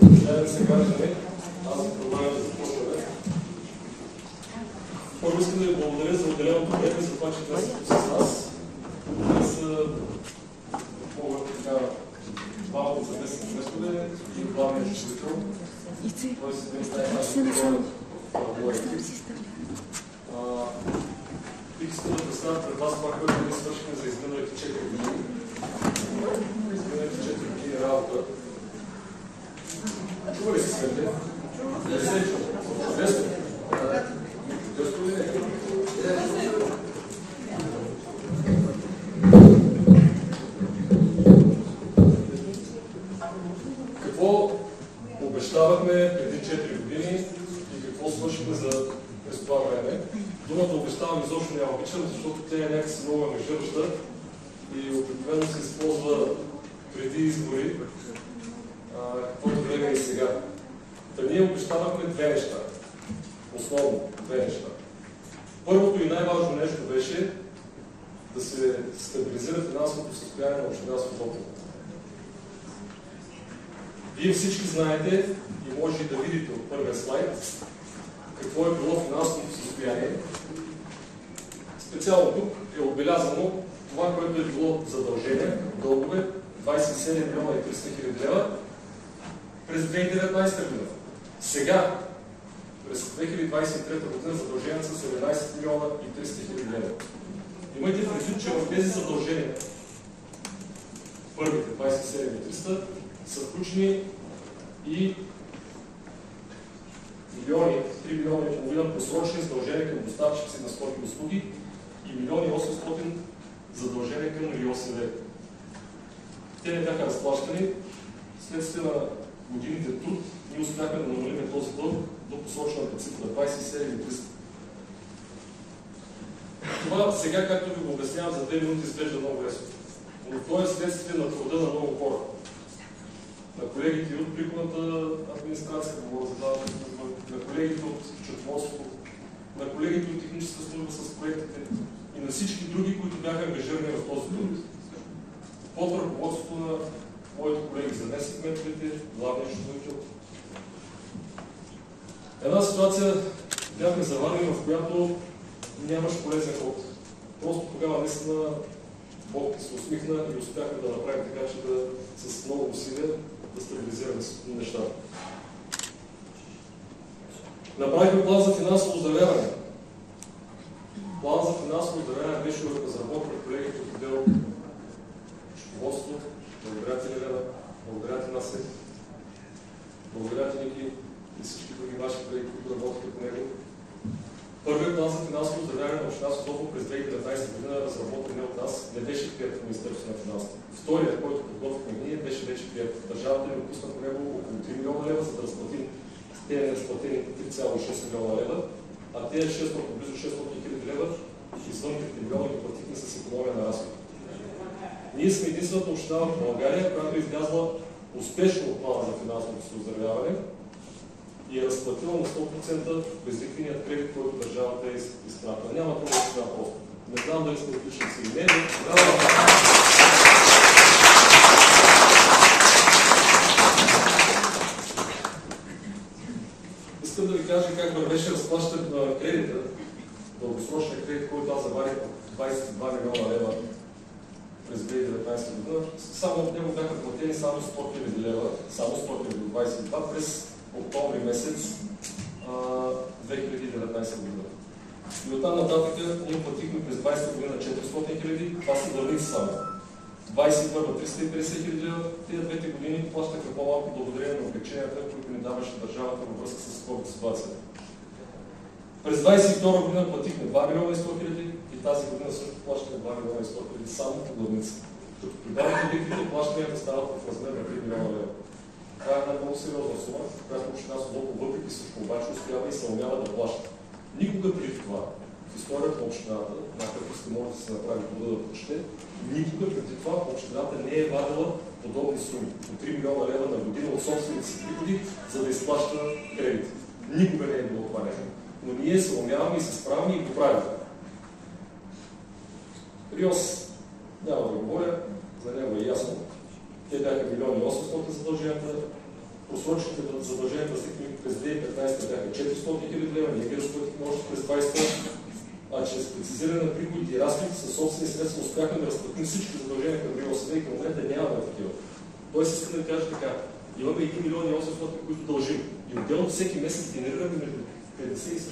Уважаеми съграждани, аз ви предлагам да започваме. Първо искам да ви благодаря за отделеното време, за това, че днес сте с нас. Днес мога така малко заместни кместове и главният учредител. Той се най-важно бих искал да представя пред вас това, което ние свършихме за изминалите 4 години. Изминалите 4 години работа. Чува ли се светле? Не се чува. Десто. Десто ли не? Какво обещавахме преди 4 години и какво свършихме за през това време? Думата обещавам изобщо няма обичам, защото тя е някакси много ангажираща и обикновено се използва преди избори, каквото време и сега. Та ние обещавахме две неща. Основно две неща. Първото и най-важно нещо беше да се стабилизира финансовото състояние на община Созопол. Вие всички знаете и може и да видите от първия слайд какво е било финансовото състояние. Специално тук е отбелязано това, което е било задължение, дългове 27 милиона и 300 хиляди лева през 2019 година. Сега, през 2023 година, задълженията са 17 милиона и 300 хиляди лева. Имайте предвид, че в тези задължения, първите 27 и 300, са включени и 3 милиона и половина просрочени задължения към доставчици на стоки и услуги и 1 милион и 800 задължения към РИОСВ. Те не бяха разплащани. Следствие на годините труд ние успяхме да намалим този дълг до посочената цифра 27 и 300. Това сега, както ви го обяснявам, за 2 минути изглежда много лесно. Но то е следствие на труда на много хора. На колегите и от приходната администрация, говоря за тази служба, на колегите от счетоводството, на колегите от техническа служба с проектите и на всички други, които бяха ангажирани в този труд. Под ръководството на моите колеги заместник-кметовете, главния счетоводител. Една ситуация бяхме заварени, в която нямаше полезен ход. Просто тогава наистина Бог се усмихна и успяхме да направим така, че да с много усилия да стабилизираме нещата. Направихме план за финансово оздравяване. План за финансово оздравяване беше разработен от колегите от отдел счетоводство. Благодаря ти, Елена, благодаря ти, Насе, благодаря ти, Ники и всички други ваши колеги, които работиха по него. Първият план за финансово оздравяване на община Созопол през 2019 година, разработен от нас, не беше прият в Министерството на финансите. Вторият, който подготвихме ние, беше вече прият. Държавата ни отпусна по него около 3 милиона лева, за да разплатим тези неразплатени 3,6 милиона лева, а тези 600, близо 600 хиляди лева извън 3 милиона ги платихме с икономия на разход. Ние сме единствената община в България, която е излязла успешно от плана за финансовото си оздравяване и е разплатила на 100% безлихвеният кредит, който държавата е изпратила. Няма друга община просто. Не знам дали сте отлични си или не, но искам да ви кажа как вървеше разплащането на кредита, дългосрочния кредит, който аз заварих от 22 милиона лева през 2019 година. Само от него бяха платени само 100 хиляди лева, само 100 хиляди до 22 през октомври месец 2019 година. И оттам нататък ние платихме през 20 година 400 хиляди, това са върни само. 21 350 хиляди лева, тези двете години плащаха по-малко благодарение на облекченията, които ни даваше държавата във връзка с COVID ситуацията. През 22 година платихме 2 милиона и 100 хиляди и тази година също плащаме 2 милиона и 100 хиляди само по главница. Като прибавите лихвите, плащанията стават в размер на 3 милиона лева. Това е една много сериозна сума, която община Созопол въпреки всичко обаче успява и се умява да плаща. Никога преди това в историята на общината, някакъв сте може да се направи труда да прочете, никога преди това общината не е вадила подобни суми по 3 милиона лева на година от собствените си приходи, за да изплаща кредит. Никога не е било това нещо. Но ние се умяваме и се справяме и го правим. РИОС няма да говоря, за него е ясно. Те бяха 1 800 000 задълженията, просрочените задължения през 2015 бяха 400 хиляди лева, ние ги разплатихме още през 2020, а чрез прецизиране на приходите и разходите със собствени средства успяхме да разплатим всички задължения към РИОСВ и към момента нямаме такива. Тоест искам да ви кажа така, имаме 1 милион и 800, които дължим. И отделно всеки месец генерираме между 50 и 100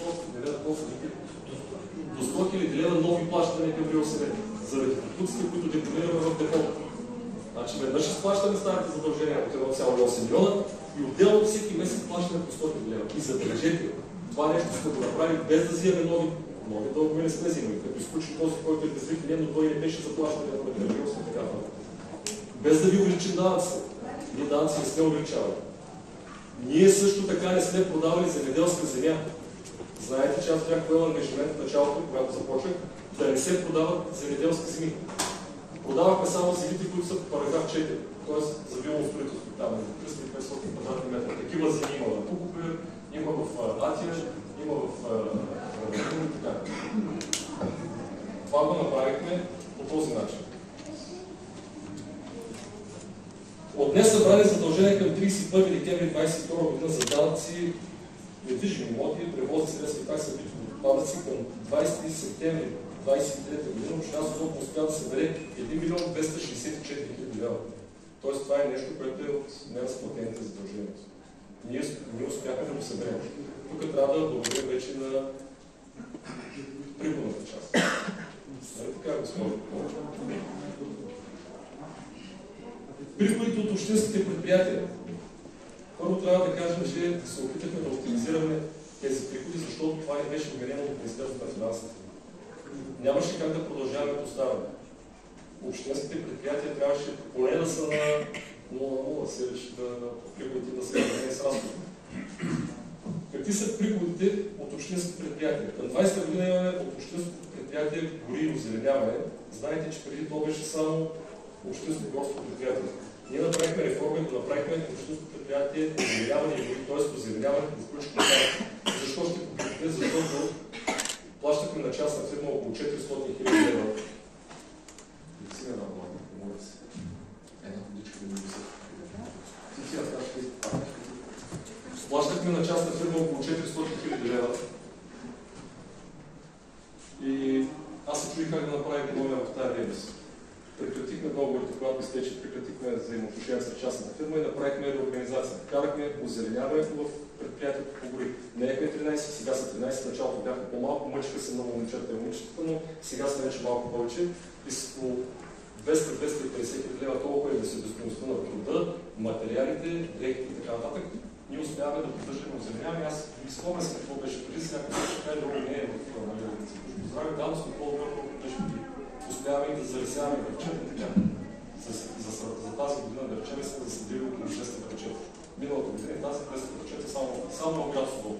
до 100 хиляди лева нови плащания към РИОСВ заради продукциите, които депонираме в депото. Значи веднъж изплащаме старите задължения от 1,8 милиона и отделно всеки месец плащаме по 100 хиляди лева. И забележете, това нещо сме го направили без да взимаме нови дългове не сме взимали. Като изключим този, който е безлихвен, но той не беше заплащане на РИОСВ и така. Без да ви увеличим данъци. Ние данъци не сме увеличавали. Ние също така не сме продавали земеделска земя. Знаете, че аз бях поел ангажимент в началото, когато започнах, да не се продават земеделски земи. Продавахме само земите, които са по параграф 4, т.е. за вилно строителство. Там е 300 и 500 квадратни метра. Такива земи има в Пукопир, има в Атия, има в така. Това го направихме по този начин. От днес събрани задължения към 31 декември 2022 година за данъци, недвижими имоти, превозни средства и такси битови отпадъци към 20 септември 2023 година община Созопол успя да събере 1 милион 264 хиляди лева. Тоест това е нещо, което е от неразплатените задължения. Ние успяхме да го съберем. Тук трябва да благодарим вече на приходната част. Нали така, господи? Приходите от общинските предприятия. Първо трябва да кажем, че се опитахме да оптимизираме тези приходи, защото това не беше вменено от Министерството на финансите. Нямаше как да продължаваме по старото. Общинските предприятия трябваше поне да са на 0,0, се реши да приходите да са намалени с разходи. Какви са приходите от общинските предприятия? Към 20-та година имаме от общинското предприятие гори и озеленяване. Знаете, че преди това беше само общинско горско предприятие. Ние направихме реформа и го направихме общинско предприятие озеленяване и гори, т.е. озеленяване да включим това. Защо ще покажете? Защото плащахме на частна фирма около 400 хиляди лева. Плащахме на частна фирма около 400 хиляди лева. И аз се чуих как да направя економия в тази дейност. Прекратихме договорите, когато изтече, прекратихме взаимоотношения с частната фирма и направихме реорганизация. Вкарахме озеленяването в предприятието по гори. Не ехме 13, сега са 13, началото бяха по-малко, мъчиха се много момичета и момичетата, но сега сме вече малко повече. И с около 200-250 хиляди лева толкова е да се безстойността на труда, материалите, дрехите и така нататък. Ние успяваме да поддържаме озеленяване. Аз ви спомня се какво беше преди, сега беше така друго не е в малината. Здраве, давно сме по-добро, беше преди. Успяваме и да заресяваме върчета така. За тази година да речем сме засадили около 200 върчета. Миналата година тази 200 върчета само на град Созопол.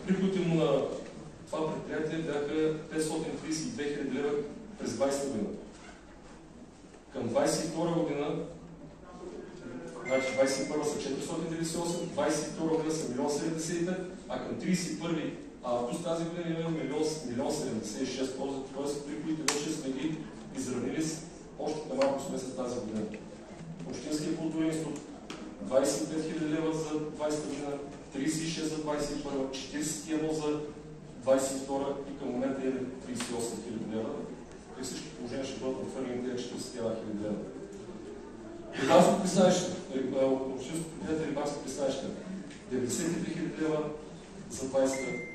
Приходите му на това предприятие бяха 532 хиляди лева през 20 година. Към 22 година, значи 21 са 498, 22 година са 1 75, а към 31 август тази година имаме 1 76, т.е. приходите вече сме ги изравнили още на малко месец тази година. Общинския културен институт 25 хиляди лева за 20 година, 36 за 21, 41 за 22 и към момента е 38 хиляди лева. При всички положения ще бъдат отвърлени тези 41 хиляди лева. Рибарско пристанище, общинско предприятие рибарско пристанище, 93 хиляди лева за 20,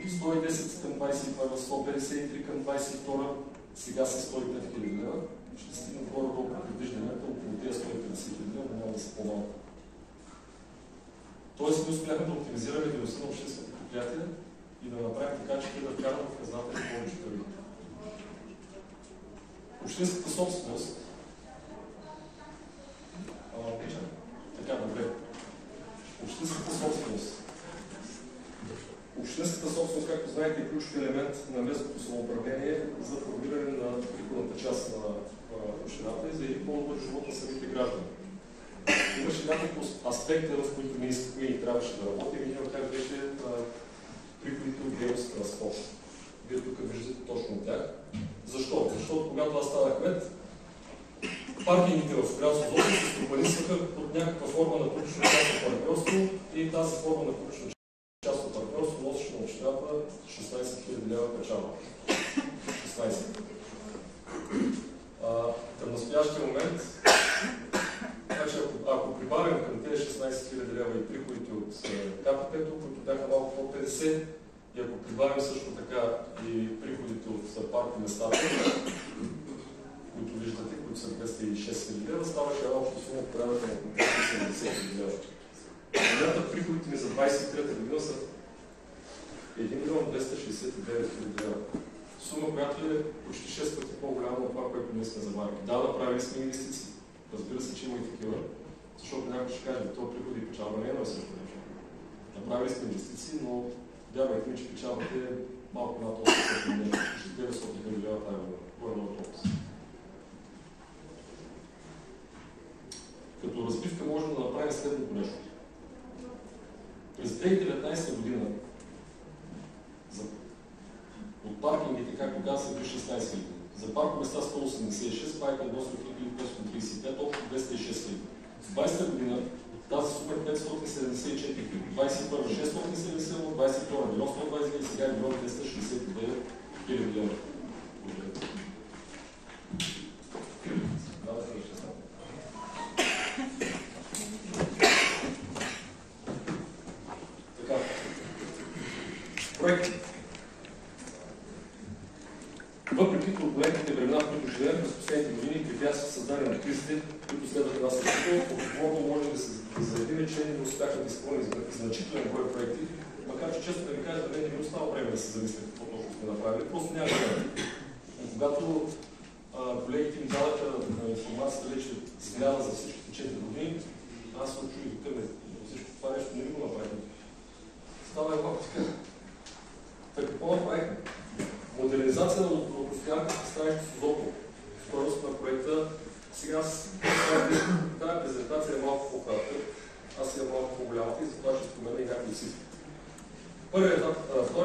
110 към 21, 153 към 22, сега са 105 хиляди лева. Ще стигнем горе-долу предвижданията, около тези 150 хиляди лева, но няма да са по-малко. Тоест, ние успяхме да оптимизираме дейността на общинските предприятия и да направим така, че да вкараме в хазната и повече пари. Общинската собственост. Така, добре. Общинската собственост. Общинската собственост, както знаете, е ключов елемент на местното самоуправление за формиране на приходната част на общината и за един по-добър живот на самите граждани. Имаше няколко аспекта, в които ние искахме и трябваше да работим. Един от тях беше приходите от дейност транспорт. Вие тук виждате точно от тях. Защо? Защото когато аз станах кмет, Паркингите в Стрелско Злото се стопанисваха под някаква форма на публично-частно партньорство и тази форма на публично-частно партньорство носеше на общината 16 000 лева печалба. 16. Към настоящия момент, значи ако прибавим към тези 16 000 лева и приходите от КПП-то, които бяха малко под 50, и ако прибавим също така и приходите от парк местата, които виждате, които са 206 000 лева, ставаше общо сума от порядъка на 70 000 лева. Момента приходите ми за 23-та година са 1 269 000 лева. Сума, която е почти 6 пъти по-голяма от това, което ние сме забавили. Да, направили сме инвестиции. Разбира се, че има и такива, защото някой ще каже, това приходи и печалба не е на същото нещо. Направили сме инвестиции, но вярвайте ми, че печалбата е малко над 800 нещо, 900 000 лева тази година. Това е много толкова. Като разбивка можем да направим следното нещо. През 2019 година от паркингите, както казах, били 16 000. За паркоместа 186, паркинг 8535, общо 206 000. В 20-та година тази сума е 574 000. 21 670, 22 милион 120 000, сега е 1 269 000 лева. Така. Проекти. Въпреки турбулентните времена, в които живеем през последните години, препятствия създадени на кризите, които следват нас като отговорно може да се заявим, че не успяха да изпълним значителен брой проекти, макар че често да ви кажа, да не ми остава време да се замисля какво точно сме направили, просто няма време. Когато колегите им дадаха информацията вече смяна за всичките 4 години, аз се очудих до къде. Всичко това нещо не го направим. Става е малко така. Така какво направихме? Модернизация на постоянната пристанище Созопол. Стойност на проекта. Сега тази презентация е малко по-кратка. Аз имам малко по-голямата и затова ще спомена и някои цифри. Вторият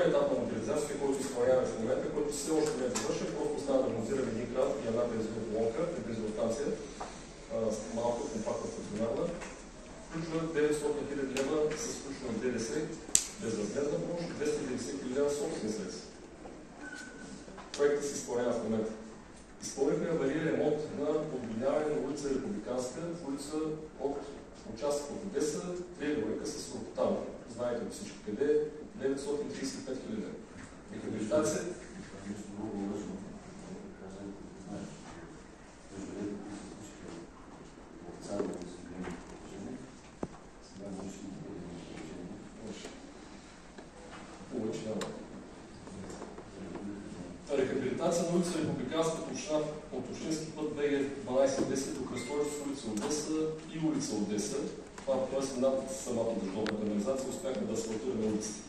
етап на модернизация, който изпълняваме в момента, който все още не е завършен, просто остава да монтираме един кран и една бензинова колонка, бензиностанция, малко компактна стационарна. Включва 900 000 лева с включване на ДДС, безвъзмездна помощ, 290 000 лева собствени средства. Проектът се изпълнява в момента. Изпълнихме авария ремонт на подводняване на улица Републиканска, улица от участък от Одеса, триъгълника с Ропотана. Знаете от всички къде е 935 000 лева. Рехабилитация. Рехабилитация на улица Републиканската община от общински път БГ-1210 до кръстовище с улица Одеса и улица Одеса. Това е над самата държавна канализация, успяхме да асфалтираме улиците.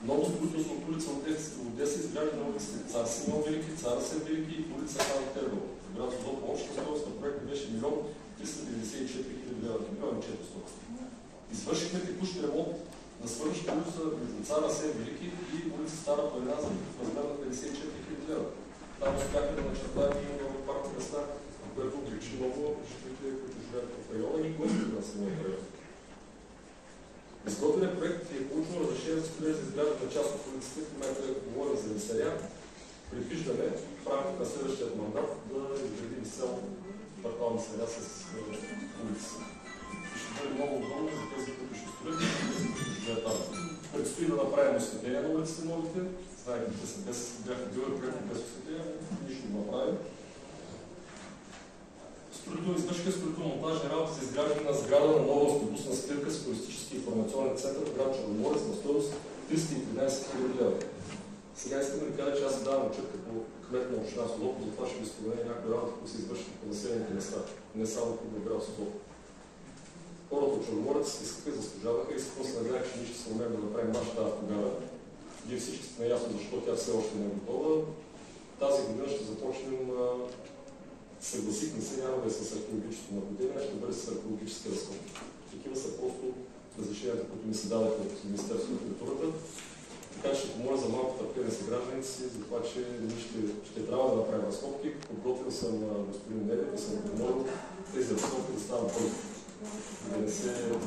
Ново строителство от улица Одеса изгражда на улиците Цар Симеон Велики, Цар Асен Велики и улица Хан Тергал. В град Созопол общата стойност на проекта беше 1 394 000 лева, 1 400 000. Извършихме текущ ремонт на свършната улица между Цар Асен Велики и улица Стара планина за размер на 54 000 лева. Там успяхме да начертаем и нови паркови места, което облегчи много жителите, които живеят в района и гостите на самия район. Изготвеният проект е получено разрешение за строеж за изграждане на част от улиците, в момента говорим за Весаря. Предвиждаме в рамките на следващия мандат да изградим изцяло квартал Весаря с улици. Ще бъде много удобно за тези, които ще строят и тези, които живеят там. Предстои да направим осветление на улиците новите. Знаете, че бяха били проекти без осветление, нищо да направим. Извършиха строително-монтажни работи за изграждане на сграда на нова автобусна спирка с туристически информационен център в град Черноморец на стойност 313 000 лева. Сега искам да ви кажа, че аз давам отчет като кмет на община Созопол, затова ще ви споменя някои работи, които се извършиха по населените места, не само в град Созопол. Хората от Черноморец искаха и заслужаваха и се надявах, че ние ще се умеем да направим нашата автогара. Вие всички сте наясно защо тя все още не е готова. Тази година ще започнем. Съгласихме се, няма да е с археологическо наблюдение, ще бъде с археологически разходи. Такива са просто разрешенията, които ми се дадаха от Министерството на културата. Така че ще помоля за малко търпение с гражданите си, за това, че ние ще трябва да направим разкопки. Подготвил съм господин Недев и съм помолил тези разкопки да стават бързо, да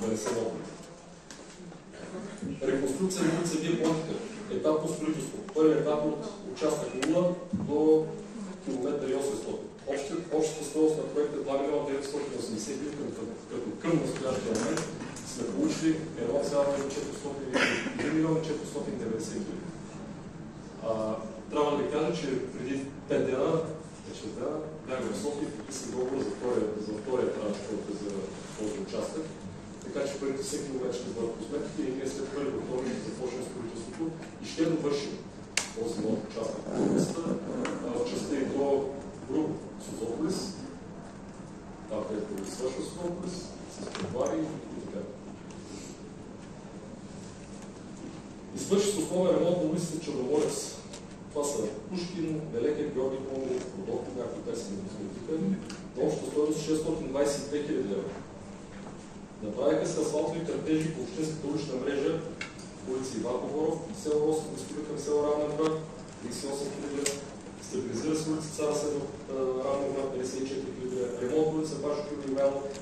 не се нопли. Реконструкция на улица Вие Понтика. Етапно строителство. Първият етап от участък 0 до километър 800. Общата стойност на проекта е 2 милиона 980 хиляди, като към настоящия момент сме получили 1 милиона 490 хиляди. Трябва да ви кажа, че преди 5 дена, бях в София и подписах договор за втория транш, който е за този участък. Така че първите всеки момент ще бъдат по сметките и ние след 1 октомври ще започнем строителството и ще довършим този нов участък. В частта и до Груб Созополис, там където свършва Созополис, с Предвари и така. Извърши с основен ремонт на улицата Черноморец. Това са Пушкин, Велекер, Георги Помнов, Родолко, както те са тук. На обща стойност 622 хиляди лева. Направиха се асфалтови кърпежи по общинската улична мрежа, улица Иван Погоров, село Росен, изхода към село Равна гора, 38 хиляди. Стабилизира се улица Цара Седо, Равна гора, 54 хиляди. Ремонт улица Башо Кюрли,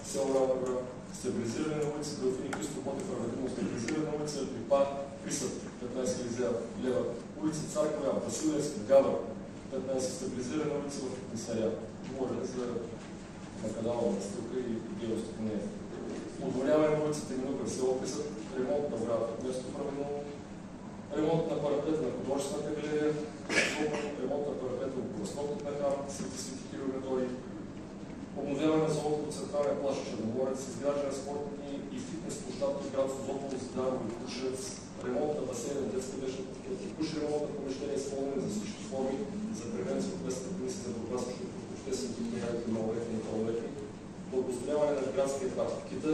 село Равна гора. Стабилизиране на улица Делфини Христо Ботев, Раведимо. Стабилизиране на улица Припа, Присъд, 15 хиляди лева. Улица Цар Колян, Василевски, Гавър, 15. Стабилизиране на улица в Писаря. Говоря за макадална настилка и дейности по нея. Подволяване на улицата Минука в село Присъд, ремонт на оградата в место правилно, ремонт на парапета на художествената галерия, ремонт на парапета около разходната храм, Свети Кирил Григорий, обновяване на зоната от централния плаж Черноморец, изграждане на спортни и фитнес площадки в град Созопол, Зидарово и Крушевец, ремонт на басейна, детска вечна подкрепа, текущ ремонт на помещения, изпълнени за всички форми за превенция от местната комисия за борба срещу обществените прояви на малолетни и пълнолетни, благоустрояване на градския парк в Кита.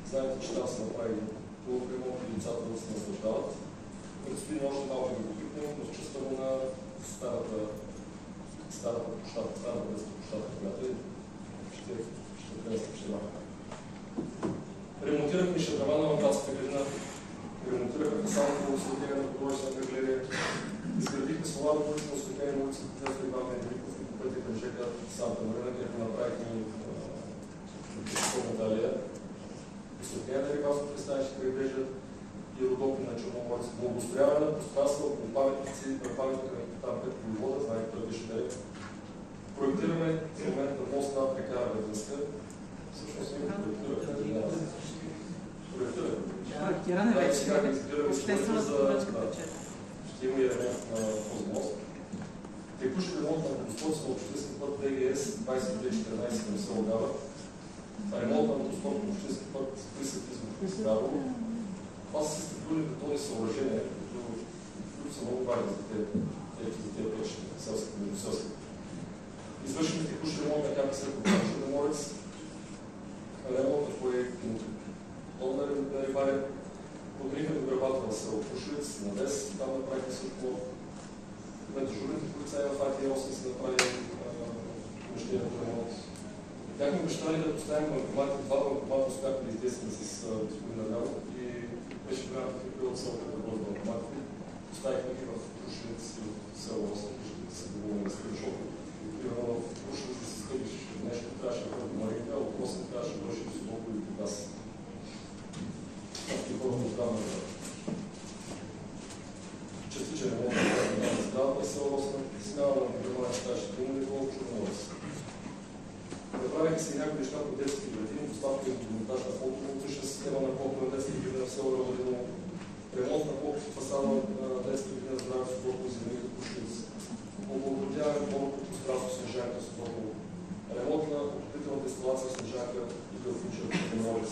Знаете, че там се направи хубав ремонт и лицата да се наслаждават. Предстои още малко да го пипнем, но в частта му на старата площадка, старата детска площадка, която ще пренесем община. Ремонтирахме шадравана в градската градина, ремонтирахме фасадното осветление на художествената галерия, изградихме соларна улица на осветление на улицата Тезо Иван Ендриков и по пътя към ЖК Санта Марина, където направихме Пешеходната алея, осветление на рибарско пристанище крайбрежие и Родопи на Черноморец, благоустрояване на пространства около паметници, паметника там, където вода, знаете, той беше дерек. Проектираме в момента мост над река Веденска. Всъщност ние проектираме. Проектиране вече. Обществената поръчка тече. Ще има и ремонт на този мост. Текущ ремонт на водостоците на общински път ДГС 2214 към село Гавър. Ремонт на водосток на общински път Присъд Измов Гаврово. Това са структурни бетонни съоръжения, които са много важни за тези пътища, селски. Извършихме текущ ремонт на КПС по Черноморец. Ремонт на проект Долна Рибаря. Подгрихме до грабата на село Крушевец, на Дес, там направихме светло. На дежурните полицаи в АТ-8 се направи помещението ремонт. Бяхме обещали да поставим банкомати, два банкомата успяхме да издействаме с господин Надалов и беше време да прикрил от селото да бъдат банкоматите. Поставихме ги в Крушевец и в село 8, ще се доволим с защото примерно в Крушевец да се скъпиш нещо, трябваше да бъде Маринка, а от 8 трябваше да бъде с Созопол и Бургас. И първо здравна работа. Частичен ремонт на здравата в село 8, смяна на програмата ставаше дума и колко Черноморец. Направиха се и някои неща по детски градини, доставка и монтаж на фотоволтична система на колко на детски градина в село Равелино, ремонт на колко фасада на детска градина здраве в Созопол, зелени до Крушевец, облагородяване на колко пространство Снежанка в Созопол, ремонт на отоплителната инсталация в Снежанка и Делфинче в Черноморец,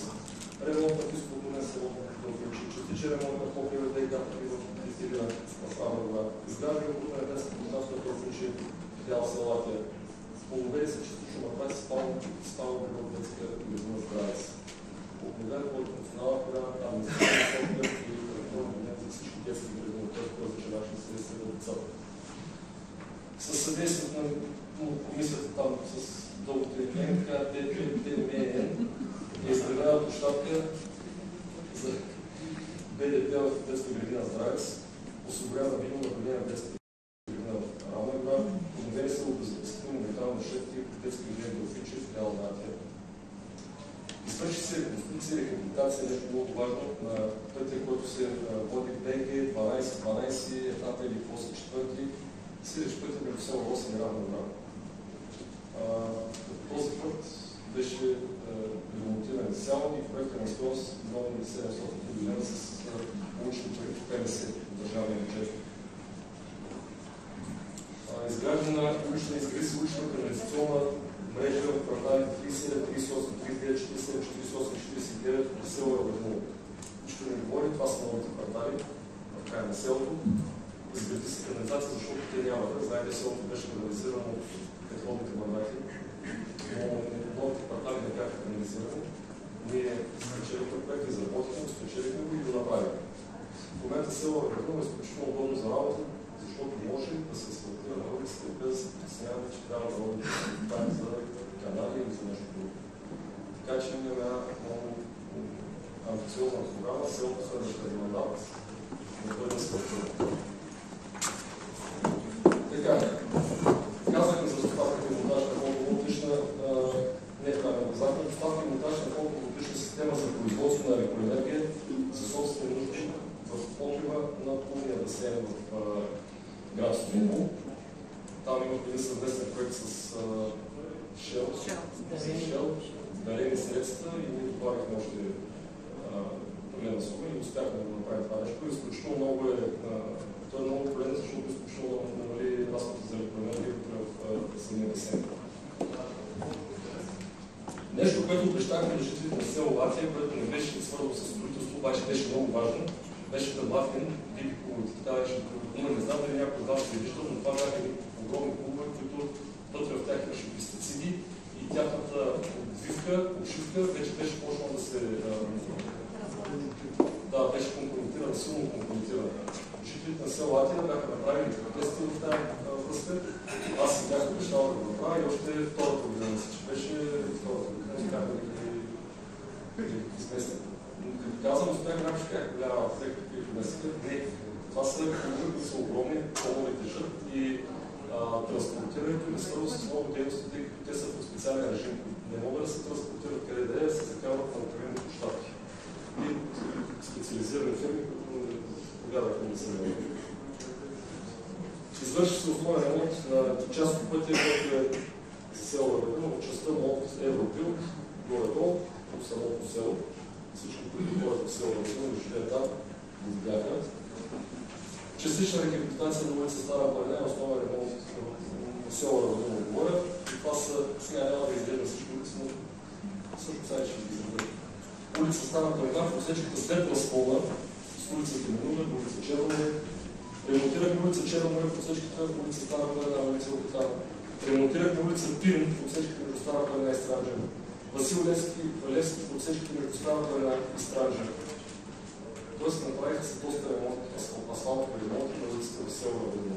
ремонт на физкултурния салон в Делфинче, частичен ремонт на колко ВДК в Кристилина в Равна гора, изграждане на културна детска пространство в Делфинче в Бяла Селатия. Обновени са частично направи спално в детска градина здравец. Обновен от национална програма, административна софтуер и електронен кабинет за всички детски градини, който е зачерашни средства за децата. С съдействието на комисията там с дългото реклами, така ДМН е изградена площадка за БДП в детска градина здравец. осигурява видимо наблюдение на детската градина в Равна гора, подновени са обезопасителни метални шефти в детски градини в Фичи, филиал на Атия. Извърши се реконструкция и рехабилитация, нещо много важно, на пътя, който се води БГ 12, етапа или после четвърти, сиреч пътя между село Росен и Равна гора. Този път беше ремонтиран изцяло и проектът на стойност 1 700 000 лева с получени пари по ПМС от държавния бюджет. Изграждане на улична изгради улична канализационна мрежа в квартали 37, 38, 39, 47, 48, 49 по село Равно. Ще не говори, това са новите квартали в края на селото. Изгради се канализация, защото те нямаха. Знаете, селото беше канализирано от петролните магнати, но новите квартали не бяха канализирани. Ние спечелихме проект, изработихме, спечелихме го и го направихме. В момента село Равно е изключително удобно за работа, защото може да се асфалтира на улиците, без да се притесняваме, че трябва да водим за канали или за нещо друго. Така че имаме една много амбициозна програма, селото следващия мандат да бъде асфалтирано. Така, казахме за доставката и монтаж на фотоволтична, доставка и монтаж на фотоволтична система за производство на електроенергия за собствени нужди в покрива на плувния басейн в град Столипол. Там имах един съвместен проект с Shell, дарени средства и ние добавихме още определена сума и успяхме да направим това нещо. Изключително много той е много полезен, защото изключително намали разходите за електроенергия в самия басейн. Нещо, което обещахме на жителите на село Латвия, което не беше свързано с строителство, обаче беше много важно, беше Търмафин, диви клубовете. Така беше, не знам дали някой от вас се виждал, но това бяха огромни клубове, които вътре в тях имаше пестициди и тяхната обшивка вече беше почнала да се беше компрометирана, силно компрометирана. Жителите на село Латвия бяха направили протести в тази връзка. Аз си бях обещал да го направя и още втората година, че беше втората година, бяха да ги изместят. Казвам, успях че как голяма всеки какви месеца. Не, това са клубове, които са огромни, много тежат и транспортирането им е свързано с много дейности, тъй като те са в специален режим. Не могат да се транспортират къде да се закарват на отровени площадки. И специализирани фирми, които повярваха да се намерят. Извърши се основен ремонт на част от пътя, който е за село Равно, от частта от Европил горе-долу, от самото село. Всички, които ходят в село Равно, живеят там, го бяха. Частична рехабилитация на улица Стара Планина, основен ремонт на село Равно отгоре. И това са, сега няма да изглежда всички улици, но също сега ще ги изглежда. Улица Стара Планина, посечката след разпълна, с улицата Минуга до улица Червоне. Ремонтирахме улица Червоне в отсечката, улица Стара Планина, улица Окатана. Ремонтирахме улица Пирин в отсечката между Стара Планина и Странджа. Васил Левски в отсечката между Стара Планина и Странджа. Тоест направиха се доста ремонт, асфалтови ремонти на улицата в село Равно.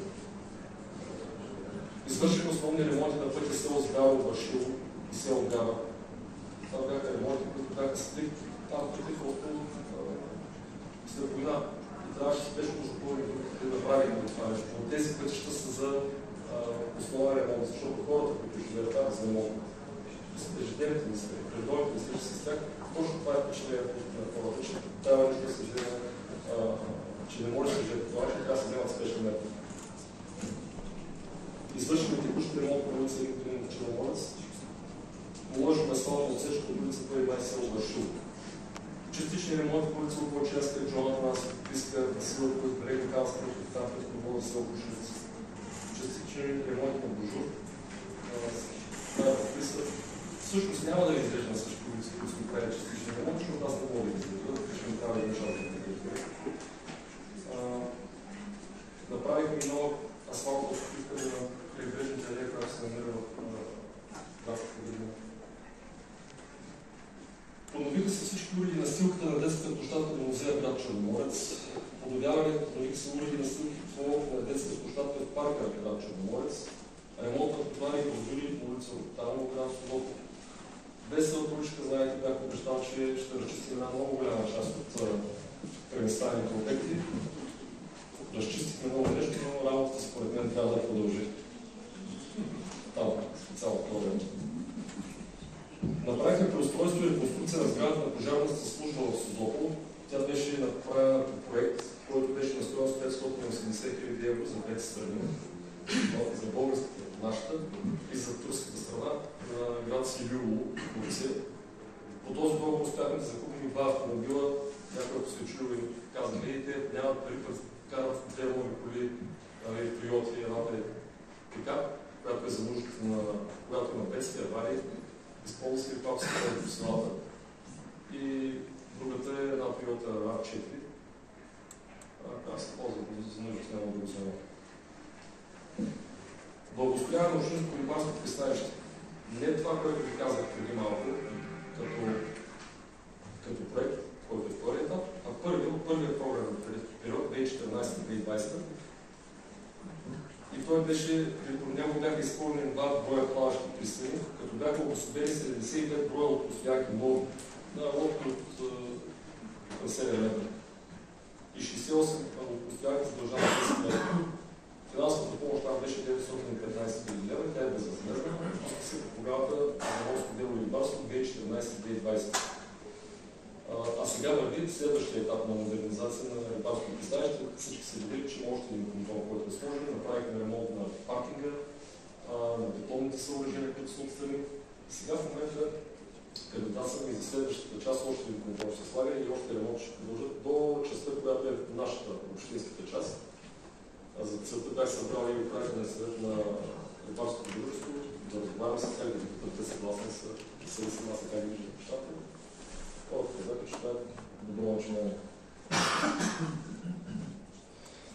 Извършихме основни ремонти на пътя село Сгаро, Вършило и село Гава. Това бяха ремонти, които бяха стрик. Там пътя просто след война. И трябваше спешно да направим това нещо. Но тези пътища са за основен ремонт, защото хората, които живеят там, за ремонт. Ежедневните мисли, предвойните мисли с тях, точно това е впечатлението на хората, че трябва да се вземе, че не може да се вземе това, че трябва да се вземат спешни мерки. Извършихме текущ ремонт на улица Електроен Черноморец. Положихме асфалтна отсечка от улица Първи май село Вършило. Частични ремонти по улица Луковачевска, Джоната нас Писка, Василът, който Берег Михалска, там като вода село Бушевица. Частични ремонти на Божур. Всъщност няма да ви изглежда на всички улици, които сме правили частични ремонти, защото аз не мога да ги изглежда, ще ми трябва да решавам да ги изглежда. Направихме и нова асфалтова покривка на крайбрежните алеи, която се намира в градската градина. Подновиха се всички уреди на стилката на детската площадка на музея град Черноморец. Подновиха се уреди на стилки на детската площадка в парка град Черноморец. Ремонтът на товари и продули на улица Октаново, град Содопол. Веселата уличка, знаете, бях обещал, че ще разчистим една много голяма част от преместваемите обекти. разчистихме много нещо, но работата според мен трябва да продължи. Там, специално това време. Направихме преустройство и реконструкция на сградата на пожарната служба в Созопол. Тя беше направена по проект, който беше на стойност 580 000 евро за двете страни. За българската, нашата и за турската страна на град Силюло, Турция. По този договор успяхме да закупим два автомобила. Някой, ако се е чул и каза, видите, нямат пари да карат две нови коли, Toyota, едната е пикап, която е за нуждите на, когато има бедствия, аварии, използва се и пак се прави по селата. И другата е една Toyota RAV4, която се ползва за нуждите на друго село. Благостояние на общинско рибарско пристанище. Не това, което ви казах преди малко, като проект, който е втори етап, а първият програмен период 2014-2020. И той беше, при него бяха изпълнени 2 броя плаващи пристани, като бяха обособени 75 броя от постоянки нови на лодки от 7 метра. И 68 от постоянки задължава 10 метра. Финансовата помощ там беше 915 000 лева и тя е безвъзмездна. Се по програмата за морско дело и рибарство 2014-2020. А сега върви следващия етап на модернизация на рибарското пристанище. Всички се видели, че има още един контрол, който е сложен. Направихме ремонт на паркинга, на бетонните съоръжения, които са отстрани. Сега в момента кандидатстваме и за следващата част още един контрол ще слага и още ремонт ще продължат до частта, която е в нашата общинската част. За целта бях събрал и управителния съвет на рибарското дружество, да разговарям с тях, да питам те съгласни са ли съгласни как виждат нещата. Хората казаха, че това е добро начинание.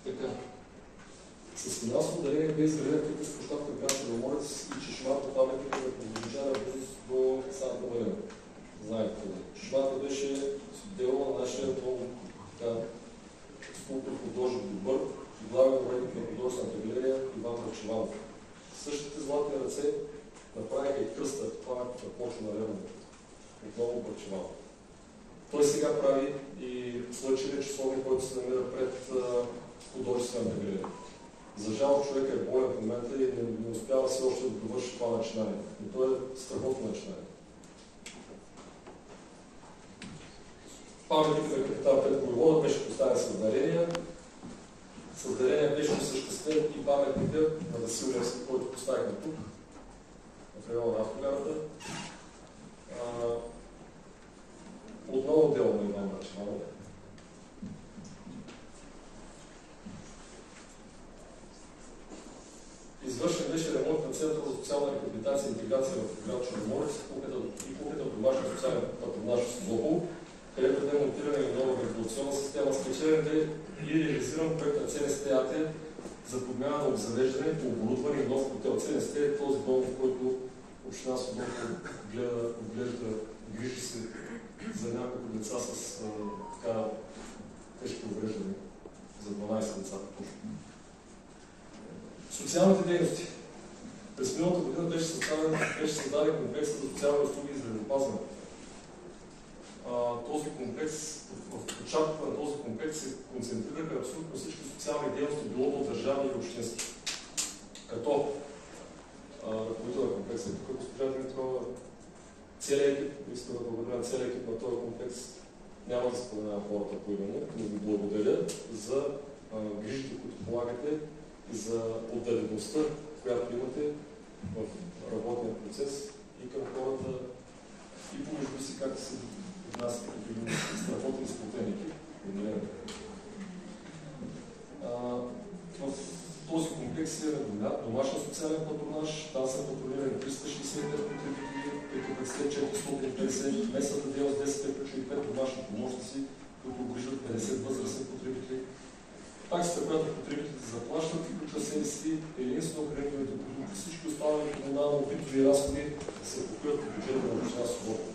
Така. С финансово дарение бе изграден тук с площадка град Черноморец и чешмата паметника за подвижена близост до Санта Марина. Знаете, чешмата беше дело на нашия много скулптор художник добър и главен уредник на художествената галерия Иван Рачеванов. Същите златни ръце направиха и кръста, това е почва на Ревно. Отново Рачеванов. Той сега прави и слъчевия часовник, който се намира пред художествената галерия. За жал човек е болен в момента и не успява все още да довърши това начинание. Но то е страхотно начинание. Паметникът на капитан Петко Войвода беше поставен с дарения. С дарения беше осъществен и паметника на Васил Левски, който поставихме тук, в района на автогарата. Отново дело на Иван Рачеванов. Извършен беше ремонт на Центъра за социална рехабилитация и интеграция в град Черноморец и кухнята в домашен социален патронаж в Созопол, където е демонтирана и нова вентилационна система. Спечелен и реализиран проект на ЦНСТ АТ за подмяна на обзавеждане по оборудване и нов хотел. ЦНСТ е този дом, в който община Созопол отглежда, грижи се за няколко деца с така тежки увреждания, за 12 деца. Социалните дейности. През миналата година беше създаден комплекс за социални услуги и здравеопазване. Този комплекс, в очакването на този комплекс се концентрираха абсолютно всички социални дейности, било то държавни и общински. Като ръководител на комплекса е тук госпожа Димитрова, целият екип, искам да благодаря на целият екип на този комплекс, няма да споменавам хората по именно, но ви благодаря за грижите, които полагате и за отдадеността, която имате в работния процес и към хората, и помежду си, както се отнасяте като един страхотен сплотен екип. Благодаря. В този комплекс е домашен социален патронаж, там са патронирани 365 потребители, при капацитет 450, местната дейност 10 ключови 5 домашни помощници, които обгрижват 50 възрастни потребители. Таксата, която потребителите заплащат, включва себе си единствено хранителните продукти. Всички останали комунално-битови разходи се покриват по бюджета на община Созопол.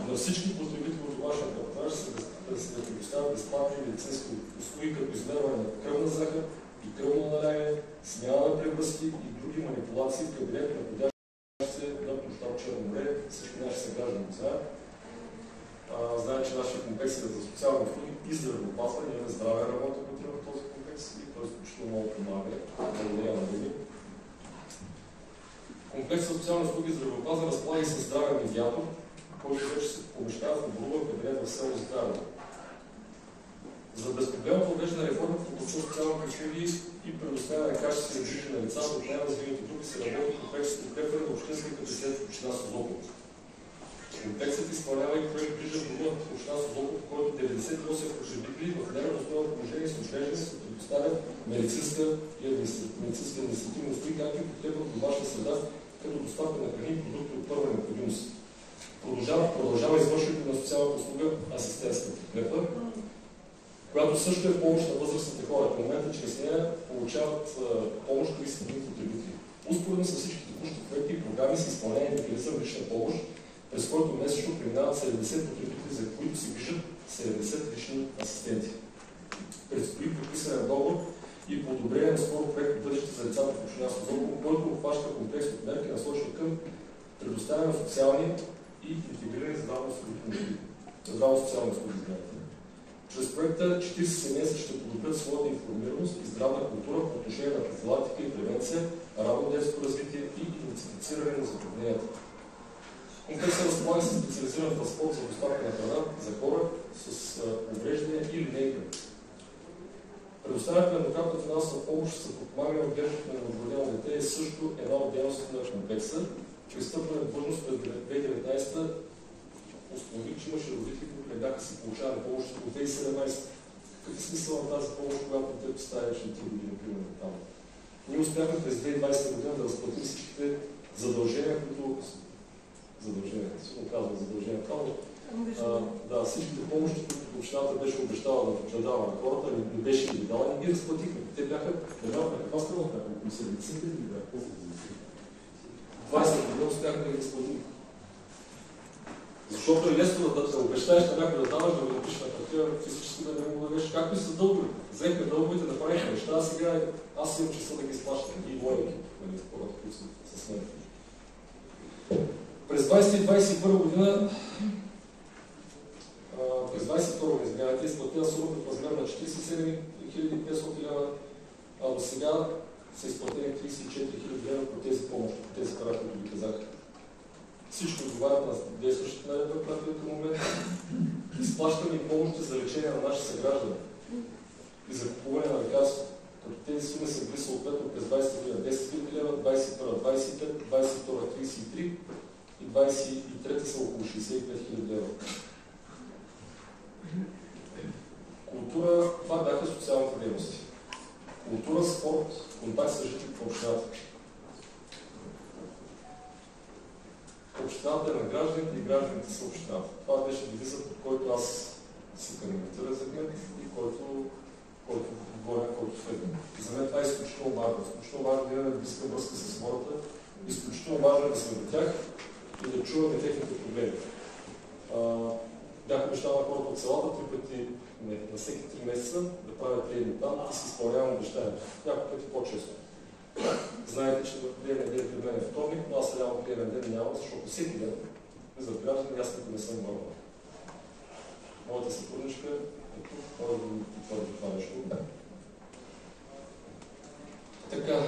На всички потребители от домашния патронаж се предоставят безплатни медицински услуги, като измерване на кръвна захар и кръвно налягане, смяна на превръзки и други манипулации в кабинет на подящите на площад Черно море. Всички наши съграждани знаят. Знаем, че нашия комплекс е за социални услуги и здравеопазване. Имаме здраве работа в този комплекс. комплекс и той изключително много помага. Благодаря на Боги. Комплексът за социални услуги за здравеопазване разполага и със здравен медиатор, който вече се помещава в оборудван кабинет в село Здраве. За безпроблемното въвеждане на реформа в областта на социалните услуги и предоставяне на качествени грижи на лицата от най-развитите групи се работи в комплекс с укрепване на общинския капацитет в община Созопол. Комплексът изпълнява и проект грижа в дома в община Созопол, в който 98 потребители в неравностойно положение с увреждане се предоставят медицинска и административна услуги, както и подкрепа в домашна среда, като доставка на храни и продукти от първа необходимост. Продължава извършването на социалната услуга асистентска подкрепа, която също е помощ на възрастните хора. В момента чрез нея получават помощ 30 дни потребители. Успоредно с всички текущи проекти и програми с изпълнение механизъм лична помощ, през който месечно преминават 70 потребители, за които се грижат 70 лични асистенти. Предстои подписане на договор и подобрение на скоро проект бъдеще за децата в община Созопол, който обхваща комплекс от мерки, насочени към предоставяне на социални и интегрирани здравно-социални услуги. Чрез проекта 40 семейства ще подобрят своята информираност и здравна култура по отношение на профилактика и превенция, ранно детско развитие и идентифициране на затрудненията. Комплексът разполага с специализиран транспорт за доставка на храна за хора с увреждания и линейка. Предоставянето на еднократна финансова помощ за подпомагане на отглеждането на новородено дете е също една от дейностите на комплекса. При стъпване в длъжност през 2019 установих, че имаше родители, които не бяха си получавали помощ от 2017. Какъв е смисъл на тази помощ, когато те поставяш на 3 години, примерно там? Ние успяхме през 2020 година да разплатим всичките задължения, които... да, всичките помощи, които общината беше обещала да дава на хората, не беше ги дала, и ги разплатихме. Те бяха, не знам, на каква страна бяха, около 70 или бяха, колко години? 20 години успяхме да ги разплатим. Защото е лесно да обещаеш на някой да даваш, да го напишеш на хартия, физически да не го дадеш, както и с дълговете. Взехме дълговете, направихме неща, а сега аз имам часа да ги изплащам и двойники, хората, които са с мен. През 2021 година, през 2022 година, изплатена сумата в размер на 47 500 лева, а до сега са изплатени 34 000 лева по тези помощи, по тези пара, които ви казах. Всичко отговарят на действащите наредба, която е към момента. Изплащаме и помощи за лечение на наши съграждани и за купуване на лекарства, като тези суми са били съответно през 20 година 10 000 лева, 21 25, 22 33 и 23 са около 65 000 лева. Култура, това бяха социалните дейности. Култура, спорт, контакт с жителите в общината. Общината е на гражданите и гражданите са общината. Това беше девизът, под който аз се кандидатирах за кмет и който говоря, който следвам. За мен това е изключително важно. Изключително важно да имаме близка връзка с хората. Изключително важно да сме до тях и да чуваме техните проблеми. Бях обещал на хората от селата 3 пъти, на всеки 3 месеца да правят приеми там и си изпълнявам обещанието. Няколко пъти по-често. Знаете, че приемен ден при мен е вторник, но аз реално приемен ден няма, защото всеки ден ми забелязвам и аз като не съм върнал. Моята сътрудничка е тук, може да ви потвърди това нещо. Така.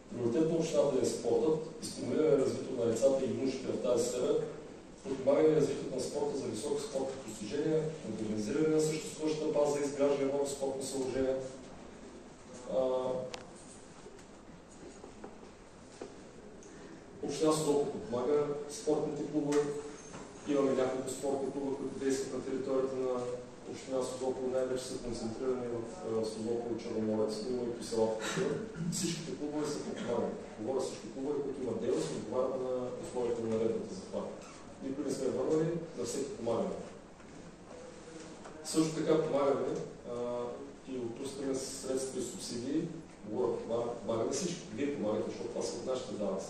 Приоритет на общината е спортът и стимулиране на развитието на децата и юношите в тази сфера, подпомагане на развитието на спорта за високи спортни постижения, модернизиране на съществуващата база за изграждане на нови спортни съоръжения. Община Созопол подпомага спортните клубове. Имаме няколко спортни клуба, които действат на територията на община Созопол, най-вече са концентрирани в Созопол и Черноморец, но и по селата. Всичките клубове са подпомагани. Говоря всички клубове, които имат дейност, отговарят на условията на наредбата за това. Никой не сме върнали, на всеки помагаме. Също така помагаме и отпускаме средства и субсидии. Помагаме всички. Вие помагате, защото това са от нашите данъци.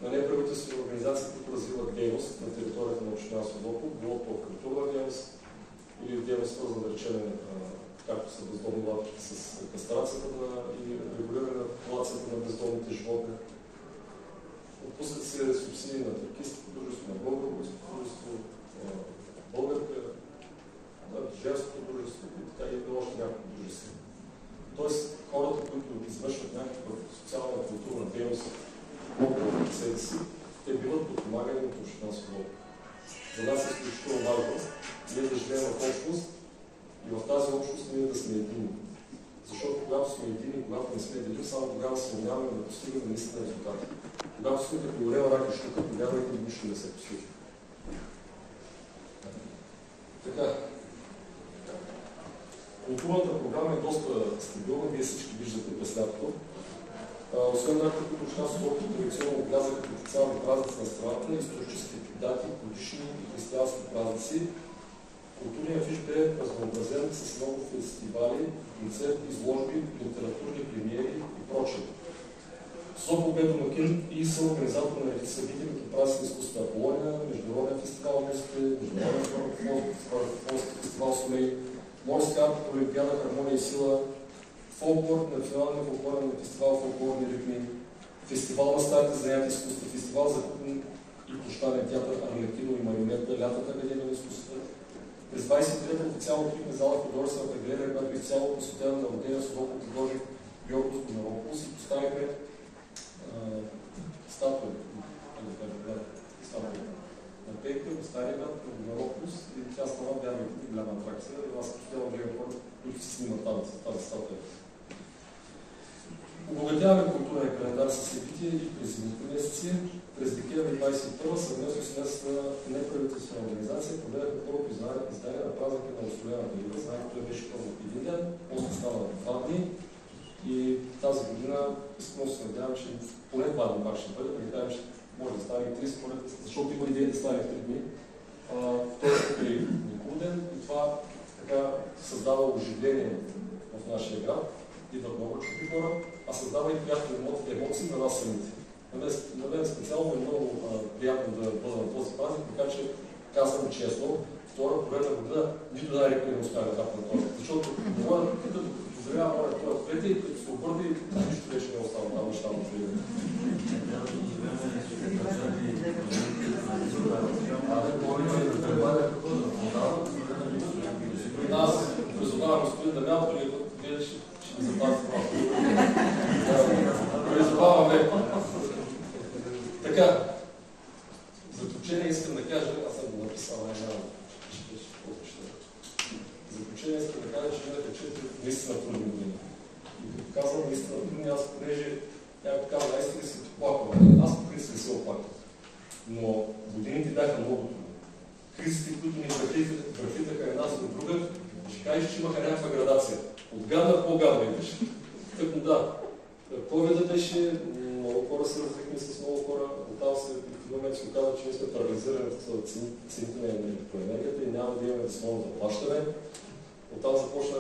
На неправителствени организации, които развиват дейност на територията на община Созопол, било то културна дейност или дейност свързана да речем, както са бездомни лавки с кастрацията и регулиране на популацията на бездомните животни. Отпускат се субсидии на тракистското дружество, на българско дружество, Българ подпомагане от община Сокол. За нас е изключително важно ние да живеем в общност и в тази общност ние да сме едини. Защото когато сме едини, когато не сме едини, само тогава се умяваме да постигаме наистина резултати. Когато сме като орел, рак и штука, повярвайте, нищо не се постига. Така. Културната програма е доста стабилна, вие всички виждате през лятото. Освен някакви община Сокол традиционно вляза като официални празници на страната, исторически дати, годишни и християнски празници. Културният фиш бе разнообразен с много фестивали, концерти, изложби, литературни премиери и прочее. Сокол бе домакин и съорганизатор на редица събития, като празници на изкуството Аполония, Международен фестивал Музика, Международен фестивал Солей, Морска олимпиада Хармония и сила, фолклор, Националния фолклорен фестивал Фолклорни ритми, фестивал на старите занятия изкуства, фестивал за кухня и площаден театър Арлекино и марионетка, Лятата академия на изкуства. През 23-та официално открихме зала в художествената галерия, която изцяло посветена на родения Сокол художник Георгос Комаропулос и поставихме статуя на Пейка, Стария град, Комаропулос и тя става бяга голяма атракция. Аз постоянно гледам хора, които се снимат тази статуя. Обогатяваме културния календар със събития и през зимните месеци. През декември 21 съвместно с местна неправителствена организация проведахме първото издание на празника на Устроената риба. Знаете, той беше първо един ден, после стана 2 дни и тази година искрено се надявам, че поне 2 дни пак ще бъде, да кажем, че може да стане и 3 според, защото има идея да стане 3 дни. Той е при Николден и това така създава оживление в нашия град. Идват много чужди хора, а създава и приятни емоции на нас самите. На мен специално е много приятно да бъда на този празник, така че казвам честно, втора поредна година нито най-рекно не успя да хапна този. Защото моя като поздравява моя това двете и като се обърди, нищо вече не остава там неща на това. Аз призовавам господин Дамян, преди път вие ще ми запазите малко. Призоваваме. Така, в заключение искам да кажа, аз съм го написал, в заключение искам да кажа, че минаха 4 наистина трудни години. И като казвам наистина трудни, аз понеже някой казва, наистина си оплаквам. Аз по принцип не се оплаквам. Но годините бяха много трудни. Кризите, които ни върхитаха една за друга, ще кажеш, че имаха някаква градация. От гадна по-гадна идваше. Тъкмо да. COVID-а беше, много хора се развихме с много хора, оттам се в момент се оказа, че ние сме парализирани с цените на електроенергията и няма да имаме възможно заплащане. Оттам започна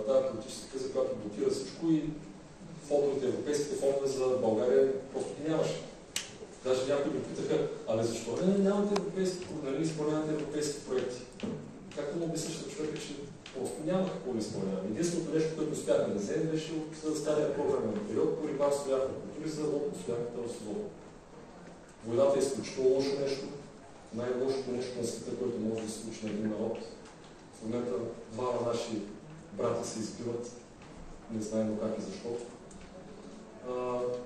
тази политическа криза, която блокира всичко и фондовете, европейските фондове за България просто ги нямаше. Даже някои ми питаха, але защо нямате европейски, нали изпълнявате европейски проекти? Как да му обясниш на човека, че просто няма какво да изпълняваме. Единственото нещо, което успяхме да вземем, беше от стария програмен период, по рибарство бяхме култури, за да успяхме да разсъдваме. Войната е изключително лошо нещо, най-лошото нещо на света, което може да се случи на един народ. В момента двама наши брати се избиват, не знаем как и защо.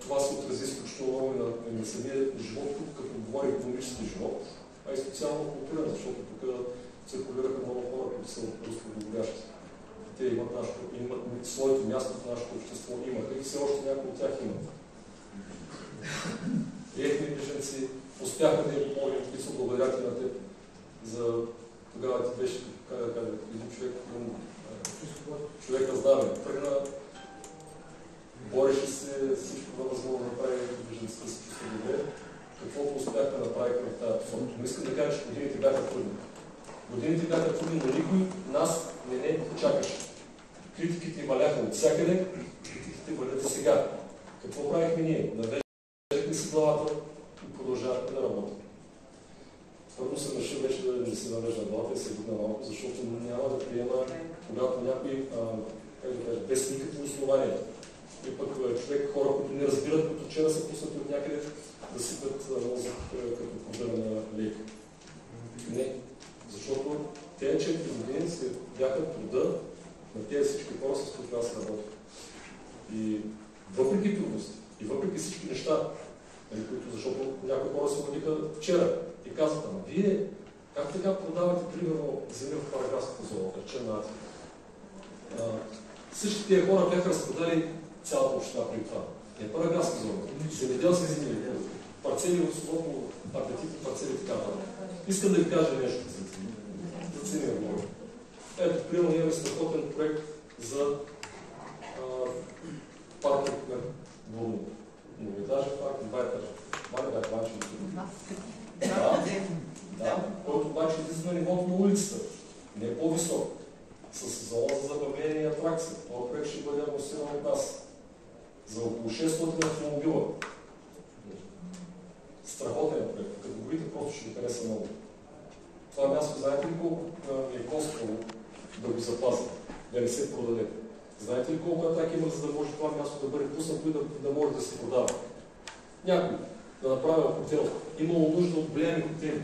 Това се отрази изключително много на самия живот, тук като говори икономически живот, а и социално-културен, защото тук циркулираха много хора, които са рускоговорящи. Те имат своето място в нашето общество, имаха и все още някои от тях имат. Приехме беженци, успяха да им помогнем, които са благодаряти на теб. За тогава ти беше, как да кажа, един човек раздавен. Тръгна, бореше се всичко възможно да направи беженците да се чувства добре. Каквото успяхме да направихме в тази посока. Но искам да кажа, че годините бяха трудни. Годините бяха трудни, но никой нас не чакаше. Критиките валяха от всякъде, критиките валят и сега. Какво правихме ние? Навеждахме си главата и продължавахме да работим. Първо съм решил вече да не се навежда главата и се видна малко, защото няма да приема, когато някой, как да кажа, без никакви основания. И пък човек, хора, които не разбират, които вчера са пуснати от някъде, да сипят мозък като поддържана лейка. Не. Защото тези 4 години се бяха труда на тези всички хора, с които аз работя. И въпреки трудности, и въпреки всички неща, Защото някои хора се родиха вчера и казват, ама вие как така продавате, примерно, земи в параграфската зона, речем на Атика? Същите тия хора бяха разпродали цялата община при това. Не параграфска зона, земеделски земи, парцели от свободно, апетитни парцели и така. Искам да ви кажа нещо за цени на говоря. Ето, примерно, имаме страхотен проект за паркинг на Бурно. Многоетажен парк, 2 етажа. Да, който обаче излиза на нивото на улицата. Не е по-висок. С зона за забавление и атракция. Това проект ще бъде анонсиран от нас. За около 600 автомобила. Страхотен проект. Като го видите, просто ще ви хареса много. Това място, знаете ли колко е коствало да го запази, да не се продаде? Знаете ли колко атаки има, за да може това място да бъде пуснато и да може да се продава? Някой да направи хотел. Имало нужда от големи хотели.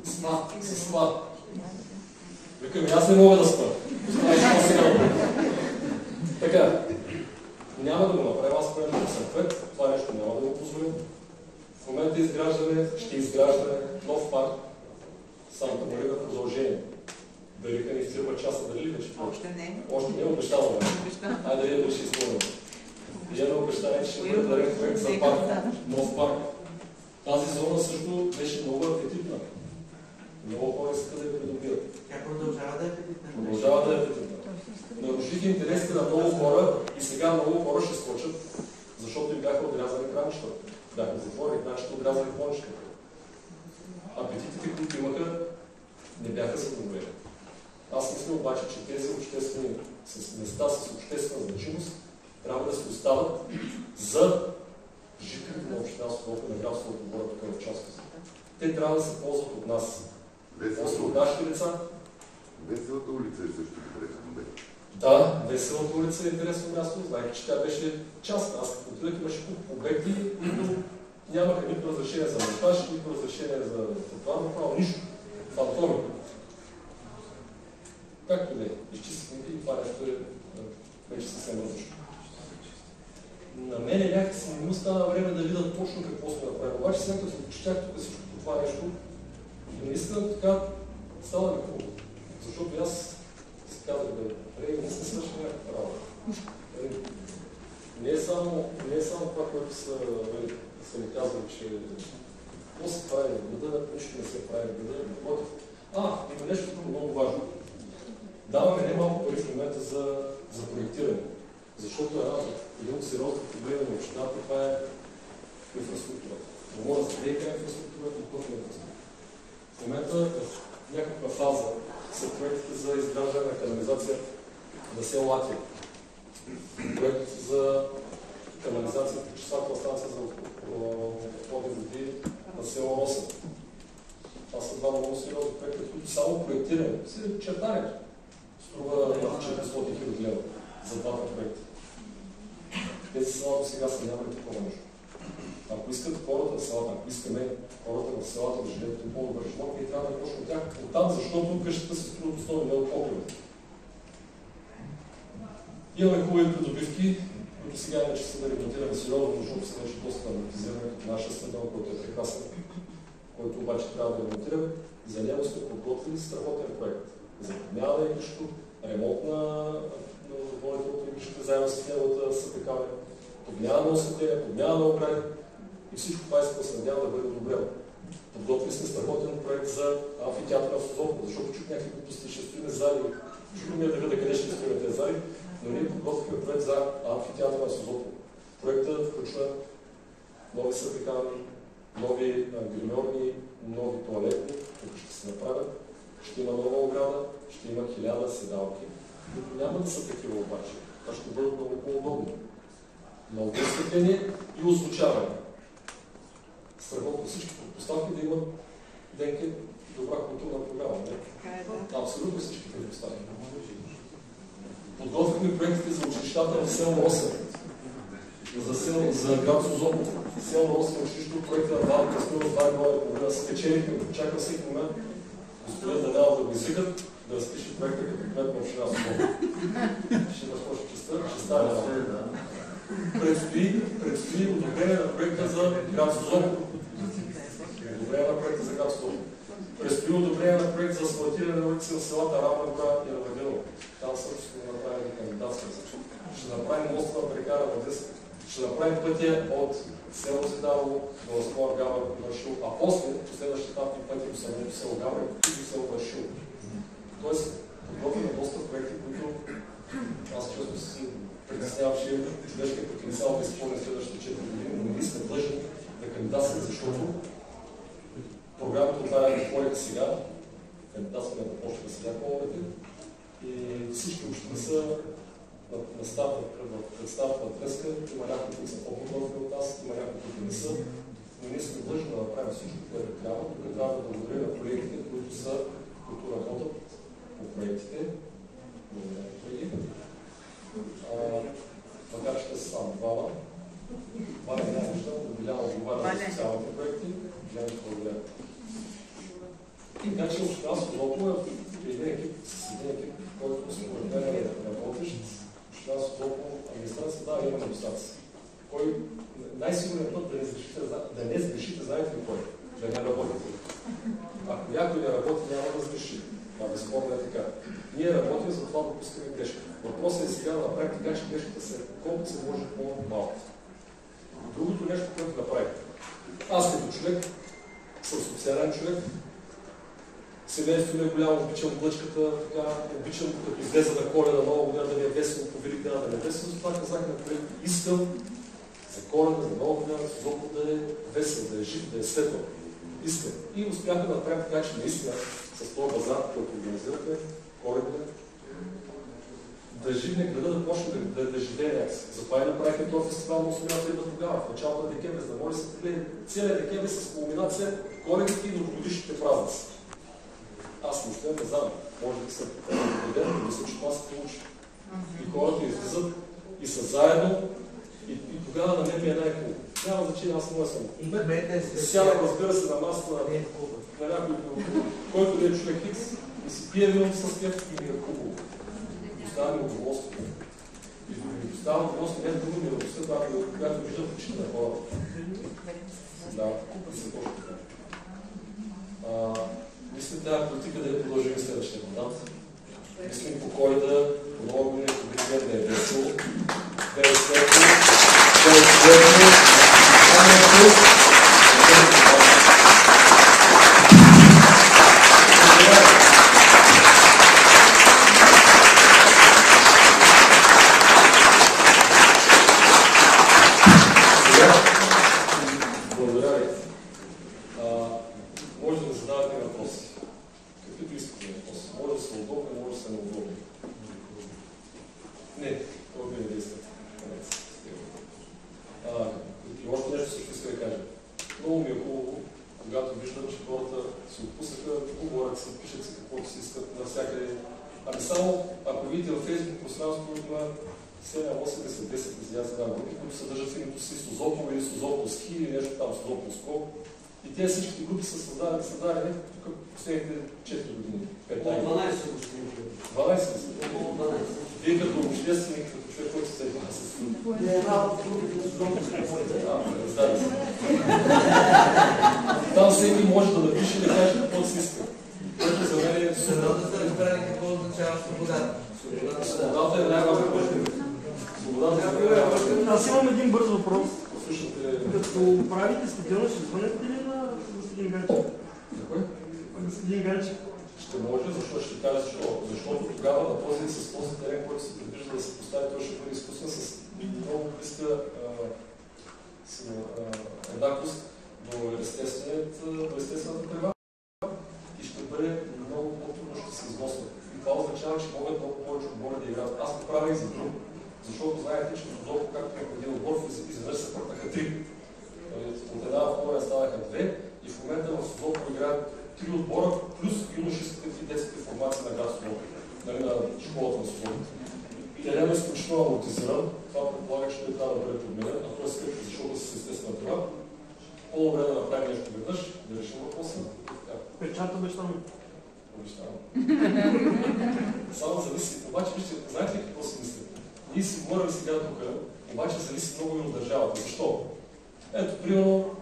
С спа. Викам, аз не мога да спа. Така. Няма да го направя. Аз правя на съвет. Това нещо няма да го позволим. В момента ще изграждаме нов парк. Санта Марина продължение. Дали ни фирма часа, дали вече? Още не. Още не, обещаваме. Айде да видим дали ще изпълним. И едно обещание, че ще бъде дарен проект за парк. Нов парк. Тази зона също беше много апетитна. Много хора искаха да я придобият. Тя продължава да е апетитна. Продължава да е апетитна. Наруших интересите на много хора и сега много хора ще скочат, защото им бяха отрязани кранчета. Бяха затворени кранчета, отрязани кончета. Апетитите, които имаха, не бяха задоволени. Аз мисля обаче, че тези обществени места с обществена значимост трябва да се остават за жителите на община Соколовка, на град Соколовка, тук в частност. Те трябва да се ползват от нас. После от нашите лица. Веселата улица е също интересно. Да, Веселата улица е интересно място. Знаете, че тя беше част. Аз като отидах, имаше куп обекти, които нямаха нито разрешение за монтаж, нито разрешение за това, направо нищо. Фантоми. Както не, изчистихме и това нещо е вече съвсем различно. На мене някакси не ми остана време да видя точно какво сме направили. Обаче след като се почетях тук всичко по това нещо, и наистина така става ми хубаво. Защото аз си казах, не се свърши някаква работа. Не е само това, което са ми казали, че какво се прави в града, нищо не се прави в града, има нещо много важно. Даваме немалко пари в момента за проектиране. Защото един от сериозните проблеми на общината, това е инфраструктурата. Говоря за ВиК инфраструктурата и пътна инфраструктура. В момента в някаква фаза са проектите за изграждане на канализация на село Латия. Проект за канализация по чистателна станция за отпадни води на село Роса. Това са два много сериозни проекта, които само проектиране, чертане, струва 400 000 лева за двата проекта. Тези села до сега са нямали такова нещо. Ако искат хората на селата, ако искаме хората на селата да живеят по по-добър живот, ние трябва да почнем от тях оттам, защото къщата се струва основно не от покривата. Имаме хубави придобивки, които сега иначе са да ремонтираме сериозно, защото са вече доста амортизирани като нашия стадион, който е прекрасен, който обаче трябва да ремонтираме. За него сме подготвили страхотен проект. За подмяна на игрището, ремонт на водителното игрище, заедно с неговата съпекаване, подмяна на осветление, подмяна на огради и всичко това искам да се надявам да бъде одобрено. Подготвили сме страхотен проект за амфитеатъра в Созопол, защото чух някакви глупости, ще стоим зали. Чух ми да видя къде ще стоим тези зали, но ние подготвихме проект за амфитеатъра в Созопол. Проектът включва нови съпекавани, нови гримьорни, нови тоалетни, които ще се направят. Ще има нова ограда, ще има 1000 седалки, които няма да са такива обаче. Това ще бъдат много по-удобни. Много осветление и озвучаване. Страхотно всички предпоставки да имат денки добра културна програма. Не? Абсолютно всички предпоставки. Подготвихме проектите за училищата в село Роса. За град Созопол. Село Роса на училището, проекта на Валка струва 2 милиона и половина. Спечелихме, очаква всеки момент господин Даниел да го извикат, да разпише проекта като кмет на община Созопол. Ще разпочне честа, ще стане. Предстои одобрение на проекта за град Созопол. Предстои одобрение на проект за асфалтиране на улици на селата Равна гора и Равадило. Там също ще направим кандидатска. Ще направим моста на река Равадис. Ще направим пътя от село Зиданово до Аскор Габър Вършил, а после последващия етап и пътя до самото село Габър и до село Вършил. Тоест, подготвяме доста проекти, които аз често си притеснявам, че човешкият потенциал да изпълни следващите 4 години, но ние сме длъжни да кандидатстваме, защото програмата отваря отворите сега, кандидатстваме да почва сега по-обеди и всички общини са на стартова треска. Има някои, които са по-подробни от нас, има някои, които не са, но ние сме длъжни да направим всичко, което трябва. Тук трябва да благодарим на колегите, които работят по проектите. Благодаря, колеги. Макар ще са само двама. Ваня няма неща, Биляна отговаря за социалните проекти. Благодаря. Така че община Созопол е един екип, който според мен е работещ. Община Созопол, администрация, да, има недостатъци. Кой най-сигурният път да не сгрешите, знаете ли кой? Да не работите. Ако някой не работи, няма да сгреши. Това безспорно е така. Ние работим, за това допускаме грешка. Въпросът е сега да направим така, че грешката се колкото се може по-малко. Другото нещо, което направим. Аз като човек, съм социален човек, семейството ми е голямо, обичам глъчката, така, обичам като излеза на Коледа, нова година, да ми е весело, по Великден да ми е весело. Това казах на колеги, искам за Коледа, за нова година, за Созопол да е весел, да е жив, да е светъл. Искам. И успяхме да направим така, че наистина с този базар, който организирахме, Коледа, да живне града, да почне да живее някакси. Затова и направихме този фестивал на 8 идва тогава, в началото на декември, за да може да се погледне целият декември с кулминация Коледите и новогодишните празници. Аз не знам, може да се подведем, но мисля, че това се получи. И хората излизат и са заедно и тогава на мен ми е най-хубаво. Няма значение, аз моя съм. Сядам, разбира се, на масата на някой, който не е човек хикс, и си пие вино с теб и ми е хубаво. Оставаме удоволствие. И оставам удоволствие, не е друго ми радостта, когато виждам очите на хората. Да, се точно така. Мислим тази политика да я продължим следващия мандат. Мислим по Коледа, по Нова година, по Великден да е весело, да е светло, да е светло, и тези всичките групи са създадени тук последните 4 години. 12 години. 12 години. Вие като общественик, като човек, който се занимава с това. Не, една от групите с групите. Там всеки може да напише и да каже какво си иска. Което за мен е... Свободата да разбере какво означава свободата. Свободата е най-важна. Свободата е най-важна. Аз имам един бърз въпрос. Слушайте... Като правите стадиона, ще звънете ли на господин Ганчев? На кой? Господин Ганчев. Ще може, защо ще кажа защо? Защото тогава на този с този терен, който се предвижда да се постави, той ще бъде изкуствен с много близка еднаквост до естествената трева и ще бъде много по-трудно, ще се износва. И това означава, че могат много повече отбори да играят. Аз го правя и за друго. Защото знаете, че Созопол, както е един отбор, изведнъж се пъртаха 3. От една втора станаха 2 и в момента в Созопол играят 3 отбора, плюс юношеските и детските формации на град Созопол, на школата на Созопол. Теренът е изключително амортизиран, това предполага, че той трябва да бъде подменен, а той е скрипка, защото си естествена това. По-добре да направим нещо веднъж, да решим въпроса. Печата обещавам. Обещавам. Само зависи. Обаче, вижте, знаете ли какво си мисля? Ние си говорим сега тук обаче зависи много и от държавата. Защо? Ето, примерно,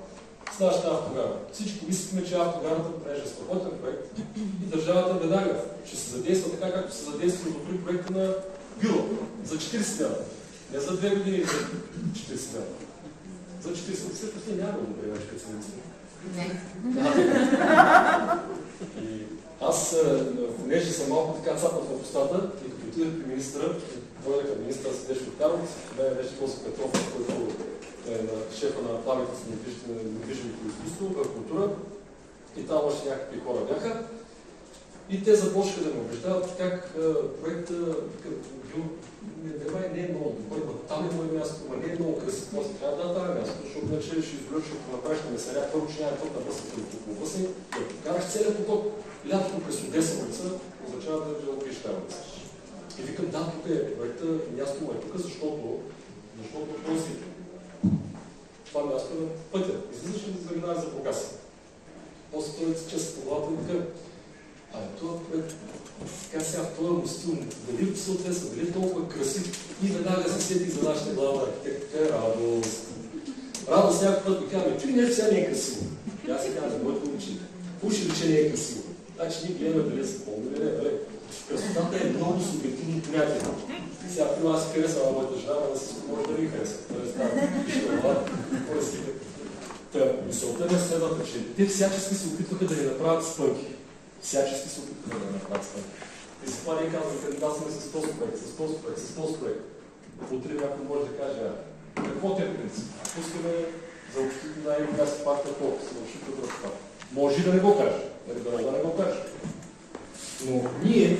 с нашата автогара. Всички мислихме, че автогарата понеже е страхотен проект и държавата веднага ще се задейства така, както се задейства при проекта на Било. За 40 дена. Не за 2 години, за 40 дена. За 40 след това няма да добре, вече като се Не. И аз, понеже съм малко така цапнат в устата, и като отидах при министра, дойдах на министра, седеше от Карловец, в мен беше този Петров, който е на шефа на паметници на недвижимото изкуство, култура, и там още някакви хора бяха. И те започнаха да ме убеждават как проектът не е много добър, там е мое място, но не е много красив. После трябва да това е място, защото иначе ще изглежда, ако направиш на месаря, първо, че няма път на връзката от около въсни, да покараш целият поток. Лятото през Одеса улица означава да жалобиш тази улица. И викам, да, тук е проекта, място му е тук, защото този това място е на пътя. Излизаш ли да заминаваш за Бургас? После той чест по главата и така, това проект, така сега в този му стил, дали съответства, дали е толкова красив и веднага се сети за нашата глава архитект. Така е радост. Радост някой път ми казва, чуй нещо сега не е красиво. И аз си казвам, моето учи. Уши ли, че не е красиво? Значи ние гледаме дали са помни, не. Красотата е много субективно понятие. Сега при аз си харесвам на моята жена, но да се може да ви харесва. Тоест, мисълта ми е следвата, че те всячески се опитваха да ни направят спънки. Всячески се опитваха да ни направят спънки. И за това ние казваме, кандидатстваме с този проект. Утре някой може да каже, какво те е принцип? Пускаме за общите на Еврогаз парка колко се общите друг парк. Може да не го каже, да не го каже. Но ние,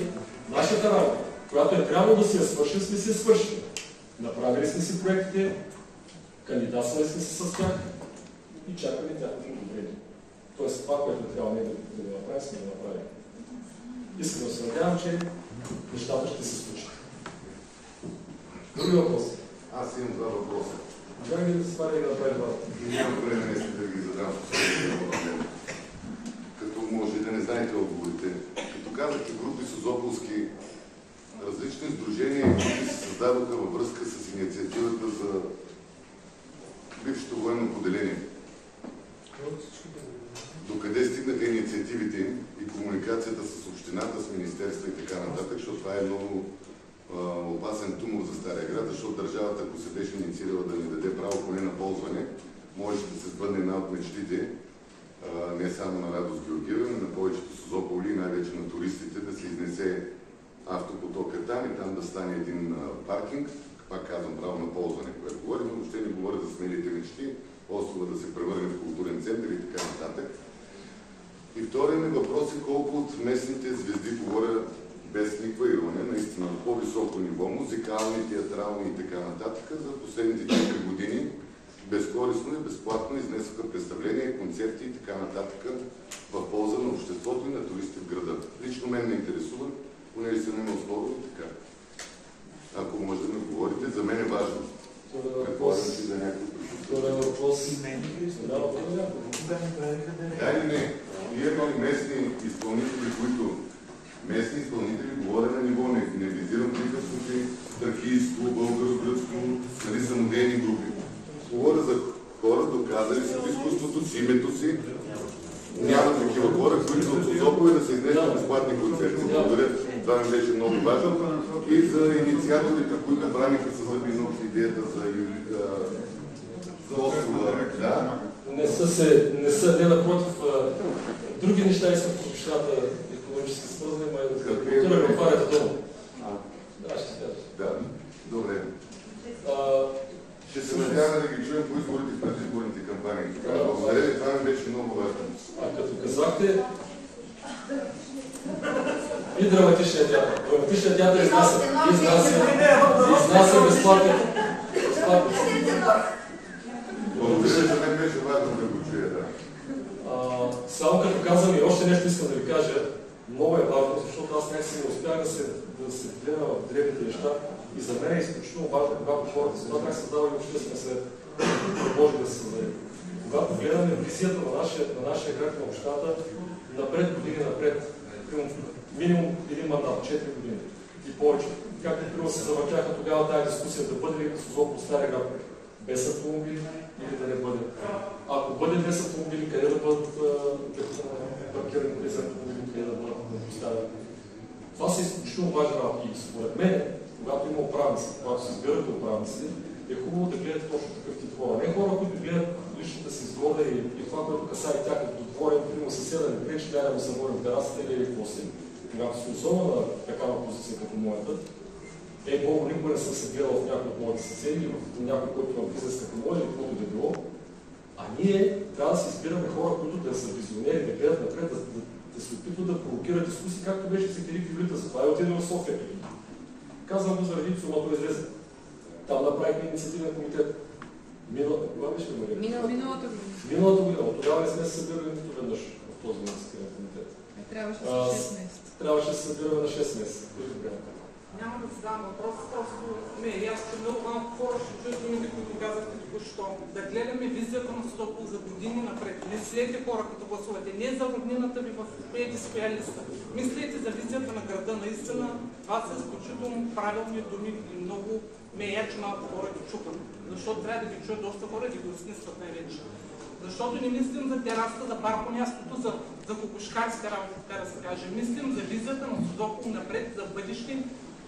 нашата работа, която е трябвало да си я свършим, сме си я свършили. Направили сме си проектите, кандидатствали сме се с тях и чакаме тяхното одобрение. Тоест това, което трябва да направим, сме да направим. Искам да се надявам, че нещата ще се случат. Други въпроси? Аз имам два въпроса. Може ли да се сваля и да направи два? Нямам време нещо да ги задам. Като може да не знаете отговорите. Като казахте групи созополски, различни сдружения, които се създадоха във връзка с инициативата за бившето военно поделение. Докъде стигнаха инициативите им и комуникацията с общината, с министерства и така нататък, защото това е много опасен тумор за Стария град, защото държавата, ако се беше инициирала да ни даде право поне на ползване, може да се сбъдне една от мечтите, не само на Радост Георгиева, но на повечето созополи и най-вече на туристите, да се изнесе автопотока там и там да стане един паркинг, пак казвам право на ползване, което говорим, но въобще не говоря за смелите мечти, острова да се превърне в културен център и така нататък. И вторият ми въпрос е колко от местните звезди, говоря без никаква ирония, наистина на по-високо ниво, музикални, театрални и така нататък, за последните 4 години безкорисно и безплатно изнесоха представления, концерти и така нататък в полза на обществото и на туристите в града. Лично мен ме интересува, понеже съм имал спорове и така. Ако може да ми говорите, за мен е важно. Предполагам си за някакво присъствие. Да или не? Ние имаме местни изпълнители, които местни изпълнители говоря на ниво, не визирам в никакъв случай тракийско, българо-гръцко, нали, самодейни групи. Говоря за хора, доказали са в изкуството с името си. Няма такива хора, които от Созопол да се изнесат безплатни концерти. Благодаря. Това ми беше много важно. И за инициаторите, които браниха с зъби и ногти идеята за острова. Да. Не напротив. Други неща искам в общината икономически свързани, но за култура ми отваряте дома. Да, ще кажа. Да, добре. Ще се надяваме да ги чуем по изборите в предизборните кампании. Благодаря ви, това ми беше много важно. Като казахте, и драматичният театър. Драматичният театър изнася безплатно. Благодаря, за мен беше важно да го чуя, да. Само като казвам и още нещо искам да ви кажа, много е важно, защото аз някакси не успях да се гледа в древните неща и за мен е изключително важно, когато хората с това как създава и обществен съвет, може да се създаде. Когато гледаме визията на нашия град на общината, напред години напред, минимум един мандат, 4 години и повече. както примерно се завъртяха тогава тази дискусия, да бъде ли Созопол Стария град без автомобили или да не бъде. Ако бъде без автомобили, къде да бъдат паркирани тези автомобили, къде да бъдат поставени. Това са изключително важни работи. И според мен, когато има управници, когато се избирате управници, е хубаво да гледате точно такъв тип хора. Не хора, които гледат личната си изгода и това, което касае тяхното дворе, примерно съседа не пречи, да му се води в терасата или какво си. Когато си особено на такава позиция като моята, Бог, никога не съм се гледал в някой от моите съседи или в някой, който има бизнес като мой или каквото да било. А ние трябва да се избираме хора, които да са визионери, да гледат напред, да се опитват да провокират дискусии, както беше с Екатерик Юлита. Затова и отиде в София. Казвам го заради сумато излезе. Там направихме инициативен комитет. Кога беше ли, Мария? Миналата година. Миналата година. От тогава не сме се събирали нито веднъж в този инициативен комитет. Трябваше да са 6 месеца. Трябваше да се събираме на 6 месеца. Няма да задам въпрос, просто аз че много малко хора ще чуят думите, които казахте току-що. Да гледаме визията на Созопол за години напред. Мислете, хора, като гласувате. Не за роднината ви в пети своя листа. Мислете за визията на града. Наистина, това са изключително правилни думи и много че малко хора ги чукат. Защото трябва да ги чуят доста хора и да го снискат най-вече. Защото не мислим за терасата, за паркомястото, за кокошкарските работи, така да се каже. Мислим за визията на Созопол напред, за бъдеще,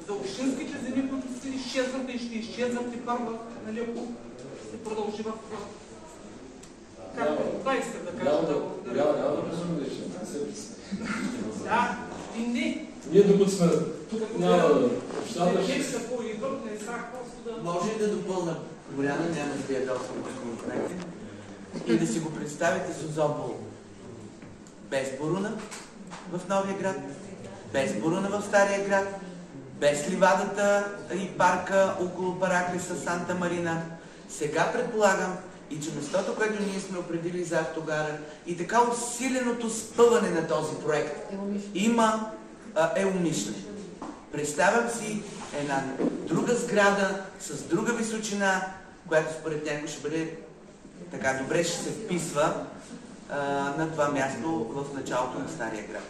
за общинските земи, които се изчезват и ще изчезват и първа, нали, ако се продължи в... Това искам да кажа. Няма да безумничам. Да, и не. Ние докато сме тук, няма да общата ще... Може и да допълна Боряна, няма да я доста законопроекти. И да си го представите Созопол без Боруна в Новия град, без Боруна в Стария град, без ливадата и парка около Параклиса Санта Марина. Сега предполагам и че местото, което ние сме определили за автогара и така усиленото спъване на този проект е умишлено. Представям си една друга сграда с друга височина, която според някой ще бъде така добре, ще се вписва на това място в началото на Стария град.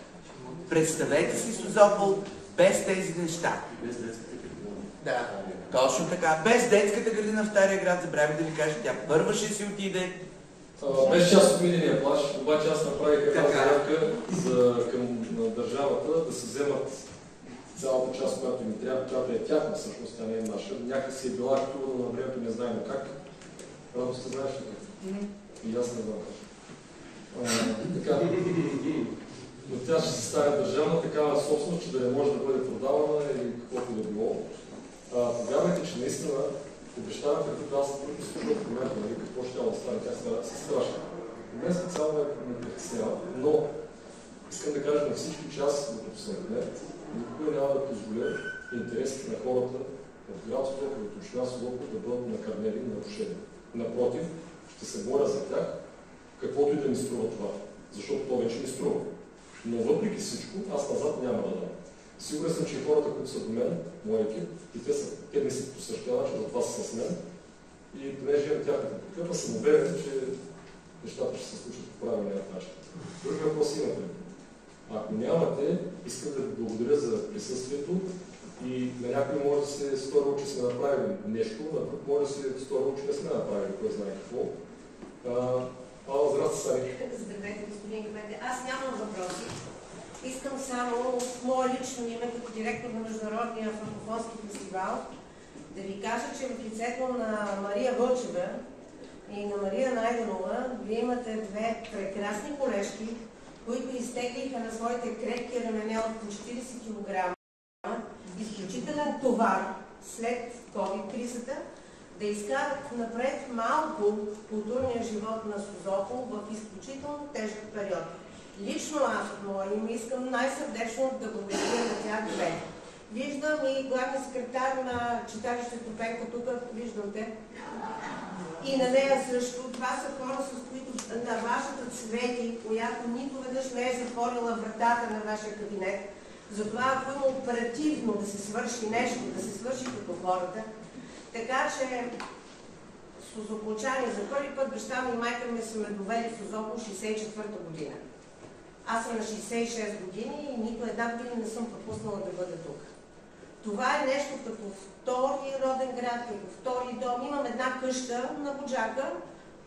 Представете си Созопол без тези неща. Без детската градина. Да, точно така. Без детската градина в Стария град, забравих да ви кажа, тя първа ще си отиде. Беше част от миналия плаж, обаче аз направих една заявка към държавата да се вземат цялата част, която ми трябва, която е тяхна, всъщност тя не е наша. Някак си е била актувана на времето, не знаем как. Правда сте знаеш ли? И аз не знам така. Но тя ще се стане държавна такава собственост, че да не може да бъде продавана или каквото да било. Повярвайте, че наистина обещавам, като аз трудно се чува в момента, нали, какво ще да стане, тя се страшна. Мен специално ме притеснява, но искам да кажа на всички, че аз, докато съм кмет, никога няма да позволя интересите на хората в град Созопол, от община Созопол да бъдат накърнени и нарушени. Напротив, ще се боря за тях, каквото и да ми струва това, защото то вече ми струва. Но въпреки всичко, аз назад няма да дам. Сигурен съм, че и хората, които са до мен, моя екип, и те не са по същия начин, затова са с мен. И понеже имам тяхната подкрепа, съм уверен, че нещата ще се случат по правилния начин. Други въпрос имате. Ако нямате, искам да ви благодаря за присъствието и на някой може да се сторил, че сме направили нещо, на друг може да се сторил, че не сме направили, кой знае какво. Здравейте, Сари. Здравейте, господин Кмете. Аз нямам въпроси. Искам само от мое лично име, като директор на Международния франкофонски фестивал, да ви кажа, че в лицето на Мария Вълчева и на Мария Найденова вие имате две прекрасни колежки, които изтеглиха на своите крепки рамене от по 40 кг изключителен товар след COVID-кризата, да изкарат напред малко културния живот на Созопол в изключително тежък период. Лично аз от моя име искам най-сърдечно да благодаря на тях две. Виждам и главния секретар на читалището Пенка, тук виждате. И на нея също. Това са хора, с които на вашата Цвети, която нито веднъж не е затворила вратата на вашия кабинет. Затова ако има оперативно да се свърши нещо, да се свърши като хората. Така че созополчани за първи път баща ми и майка ми са ме довели в Созопол 64-та година. Аз съм на 66 години и нито една година не съм пропуснала да бъда тук. Това е нещо като втори роден град, като втори дом. Имам една къща на Буджака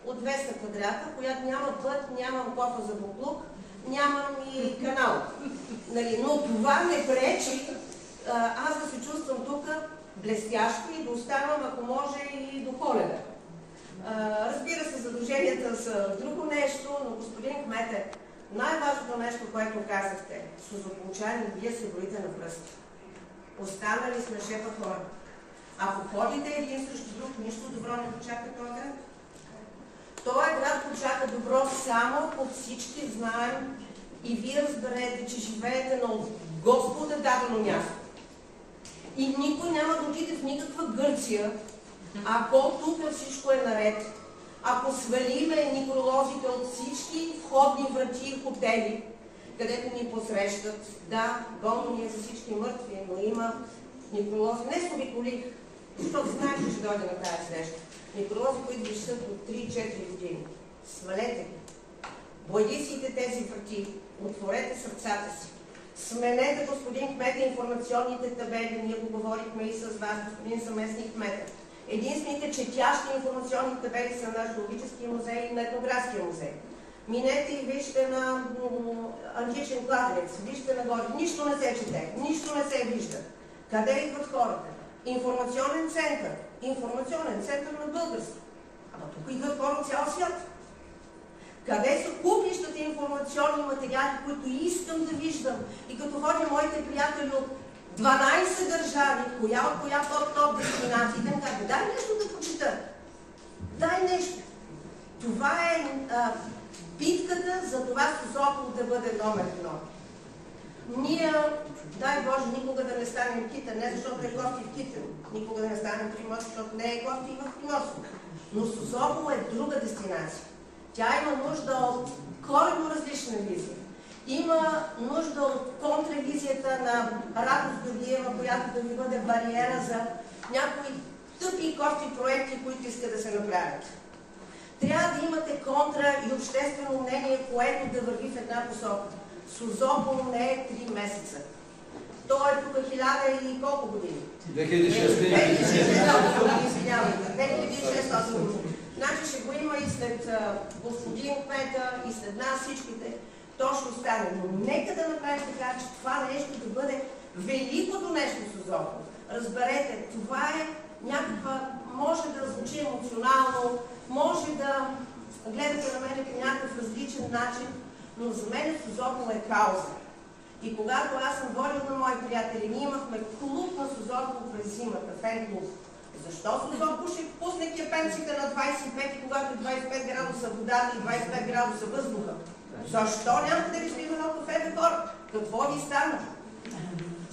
от 200 квадрата, която няма път, нямам кофа за буклук, нямам и канал. Нали? Но това не пречи аз да се чувствам тук блестящо и да оставам, ако може, и до Коледа. Разбира се, задълженията са друго нещо, но господин кмете, най-важното нещо, което казахте, сузополучани, вие се броите на пръсти. Останали сме шепа хора. Ако ходите един срещу друг, нищо добро не почака този град. Този град почака добро само ако всички знаем и вие разберете, че живеете на Господа дадено място. И никой няма да отиде в никаква Гърция, ако тук всичко е наред. Ако свалиме некролозите от всички входни врати и хотели, където ни посрещат, да, болно ни е за всички мъртви, но има некролози. Не се обиколих, защото знаете, че дойде на тази среща. Некролози, които висят от 3-4 години. Свалете ги. Бойдисите тези врати, отворете сърцата си. Сменете, господин кмет, информационните табели, ние го говорихме и с вас, господин заместник кмета. Единствените четящи информационни табели са на Археологическия музей и на Етнографския музей. Минете и вижте на античен кладенец, вижте нагоре. Нищо не се чете, нищо не се вижда. Къде идват хората? Информационен център на български. Ама тук идват хора от цял свят. Къде са купищата информационни материали, които искам да виждам? И като ходя моите приятели от 12 държави, коя от коя топ дестинациите, им казват, дай нещо да прочита. Дай нещо. Това е битката за това Созопол да бъде номер 1. Ние, дай Боже, никога да не станем Китен, не защото е кофти в Китен, никога да не станем Приморско, защото не е кофти в Приморско. Но Созопол е друга дестинация. Тя има нужда от коренно различна визия. Има нужда от контравизията на Радост Георгиева, която да ви бъде бариера за някои тъпи и кофти проекти, които искат да се направят. Трябва да имате контра и обществено мнение, което да върви в една посока. Созопол не е 3 месеца. Той е тук 1000 и колко години? 2600 години. Значи ще го има и след господин кмета, и след нас всичките. То ще остане. Но нека да направим така, че това нещо да бъде великото нещо в Созопол. Разберете, това е някаква, може да звучи емоционално, може да гледате на мен по някакъв различен начин, но за мен Созопол е кауза. И когато аз съм водил на мои приятели, ние имахме клуб на Созопол през зимата, фен-клуб. Защо Созопол ще пусне кепенците на 25, когато 25 градуса водата и 25 градуса въздуха? Защо нямате да ви спим едно кафе, хора? Какво ви стана?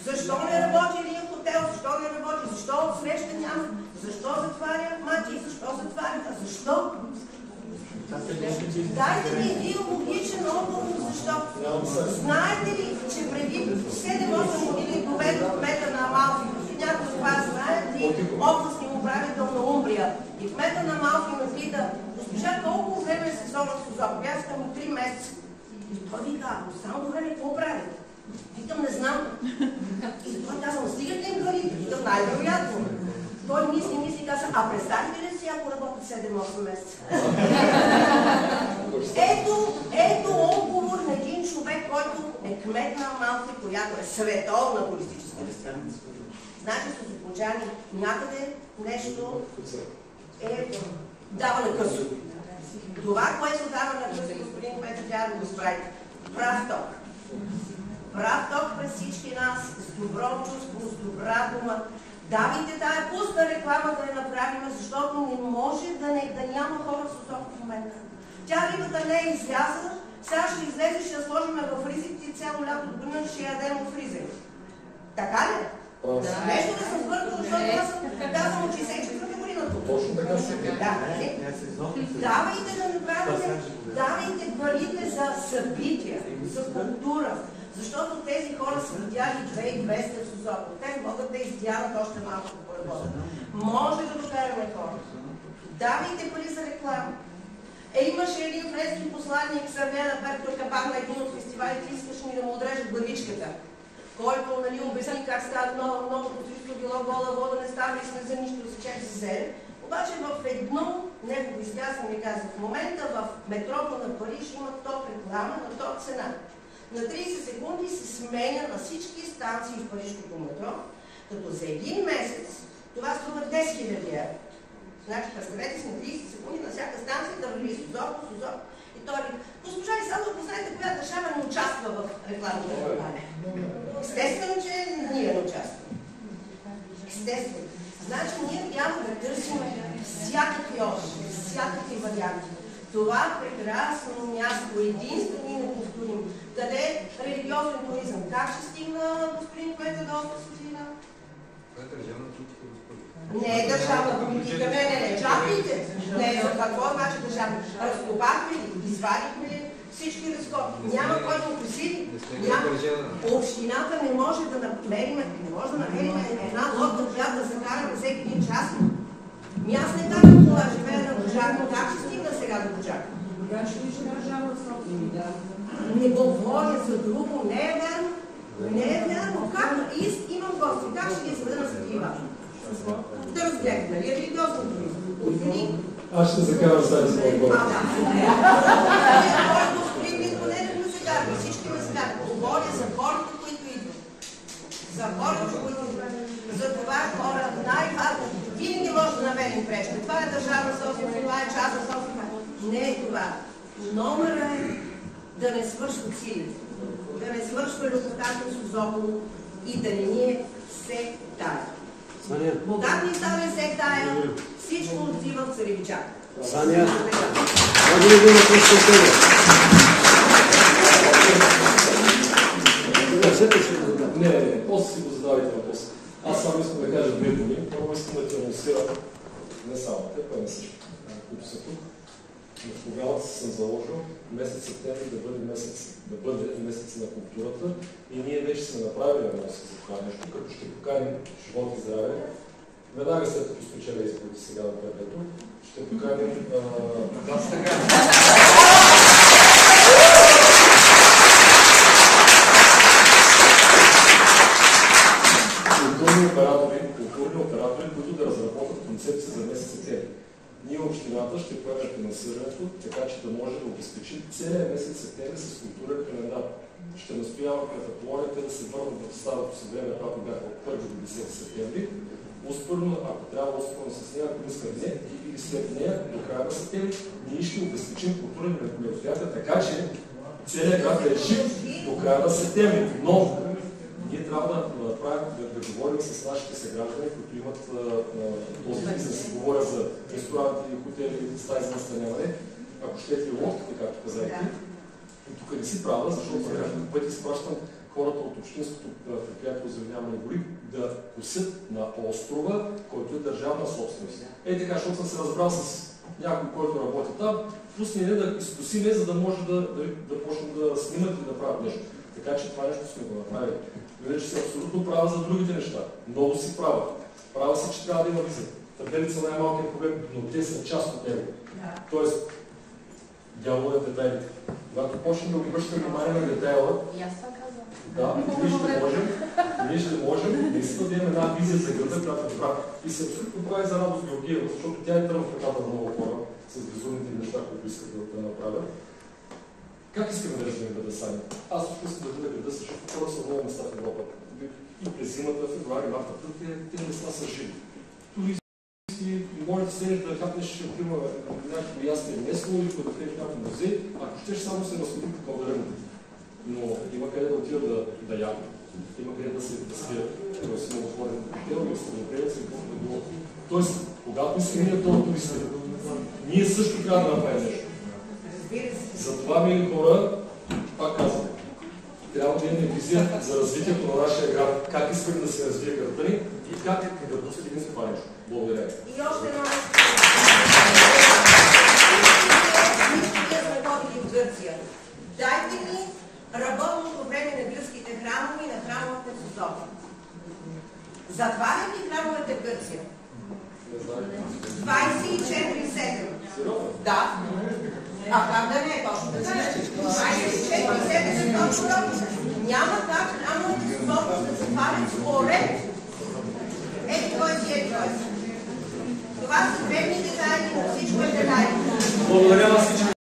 Защо не работи един хотел? Защо не работи? Защо отсреща няма? Защо затваря Мати? Защо затваря? Защо? Дайте ми един логичен отговор, защо? Знаете ли, че преди 7-8 години доведох кмета на Амалфи, някой от вас знаят ли областния управител на Умбрия? И кмета на Амалфи ме пита, госпожа, колко време е сезона в Созопол? Аз към 3 месеца. И той вика, само време какво правите? Викам, не знам. И затова казвам, стигат ли им парите? Викам, най-вероятно. Той мисли и каза, а представите ли си, ако работят 7-8 месеца? Ето отговор на един човек, който е кмет на Амалфи, която е световна туристическа дестинация. Значи, созополчани, някъде нещо дава на късо. Това, което дава на късо, господин кмет, трябва да го справите. Прав ток. Прав ток през всички нас, с добро чувство, с добра дума. Давайте тая пуста реклама да я направим, защото не може да няма хора в Созопол в момента. Тя рибата не е излязла, сега ще излезе, ще я сложим в фризерите и цяло лято от година ще ядем от фризера. Така ли? Нещо да съм сбъркала, защото аз съм казвам от 64-та година. Точно така се давайте да направите, давайте парите за събития, за култура. Защото тези хора са видяли 2200 в Созопол. Те могат да издяват още малко по работа. Може да докараме хора. Давайте пари за реклама. Имаше един френски посланник, Сървена Петро Кабан, на един от фестивалите, искаше ни да му отрежат главичката. който обясни как стават новото строителство, било гола вода, не става и сме за нищо, за чак се зеле. Обаче в едно негово изказване каза, в момента в метрото на Париж има ток реклама на ток цена. На 30 секунди се сменя на всички станции в парижското метро, като за един месец това струва 10 000 евро. Значи, представете си на 30 секунди на всяка станция да върви Сузок. И той ви, госпожа Исалова, знаете коя държава не участва в рекламната кампания? Естествено, че ние не участваме. Естествено. Значи, ние трябва да търсим всякакви опции, всякакви варианти. Това прекрасно място, единствено и неповторимо. Къде е религиозен туризъм? Как ще стигна господин Петър до София? Не е държавна политика, не. Чакайте! Не, какво значи държавна? Разкопахме ли? Извадихме ли всички разкопи? Няма кой да присили. Общината не може да намерим една лодка, която да закара на всеки един час. Аз не така това живея на държавно. Как ще стигна сега да го чакам? Не говоря за друго. Не е вярно. Не е вярно. Как? Имам гости. Как ще ги изведа на Свети Иван? Да разгледам, нали? Религиозно туризъм. Аз ще закарам сега да се отговоря. Господин Митроненев ме се карва. Всички ме се карва. Говоря за хората, които идват. За хората, които идват. За това хора най-важно. Винаги може да намерим пречка. Това е държавна собственост, това е част на собственост. Не е това. Номера е да не свършват силите. Да не свършва любовта с Созопол и да не ни е все тая. Когато ни стане все тая, всичко отзива в Царевичак. Саня, може ли да напусне себе? Не, после си го задавайте въпрос. Аз само искам да кажа две думи. Първо искам да ти анонсира, не само те, а и всички, които са тук. В програмата съм заложил месец септември да бъде месец на културата и ние вече сме направили анонс за това нещо, като ще поканим живот и здраве. Веднага след като спечеля изборите сега на първето, ще поканим... културни оператори, които да разработят концепция за месец септември. Ние общината ще поемем финансирането, така че да може да обезпечим целият месец септември с културен календар. Ще настоявам пред Аполония да се върнат в старото си време, когато бяха от 1 до 10 септември. Успорно, ако трябва успорно с нея, ако искам не, или след нея, до края на септември, ние ще обезпечим културни мероприятия, така че целият град да е жив до края на септември. Но ние трябва да говорим с нашите съграждани, които имат този бизнес. Говоря за ресторанти, хотели, стаи за настаняване. Ако щете и лодките, както казахте, и тук не си права, защото няколко пъти изпращам хората от общинското предприятие озеленяване гори да косят на острова, който е държавна собственост. Така, защото съм се разбрал с някой, който работи там, пусни не да изкосиме, за да може да почнем да снимат и да правят нещо. Така че това нещо сме го направили. Вече си абсолютно права за другите неща. Много си права. Права си, че трябва да има виза. Табелица най-малкият проблем, но те са част от него. Тоест, дявола е детайлите. Когато почнем да обръщаме внимание на детайла, ние ще можем наистина да имаме една визия за града, която е права. И се абсолютно прави за Радост Георгиева, защото тя е тръгна в ръката на много хора с безумните неща, които искат да направят. Как искаме да развием града сами? Аз искам да бъда града, защото хора са много места в Европа. И през зимата, февруари, марта, тези места са живи. Туристи, може да седнеш да хапнеш филма някакво ясне место или да ходиш в някакво музей, ако щеш само се разходи по калдарената. Но има къде да отидат да ядат. Има къде да се спират. Тоест има отворен хотел или самопревец или какво да било. Тоест, когато искаме това туристи, ние също трябва да направим нещо. Затова, мили хора, пак казвам, трябва да имаме визия за развитието на нашия град. Как искаме да се развие града ни и как да достигнем това нещо. Благодаря. И още едно нещо. Ние сме ходили в Гърция. Дайте ни работното време на гръцките храмове и на храмовете в Созопол. Затварят ли храмовете в Гърция? 24/7. Да. А правда не е точно така. 24/7 точно. Няма как храмовете възможност да затварят според кой си кой. Това са древни детайли, но всичко е детайли. Благодаря на всички.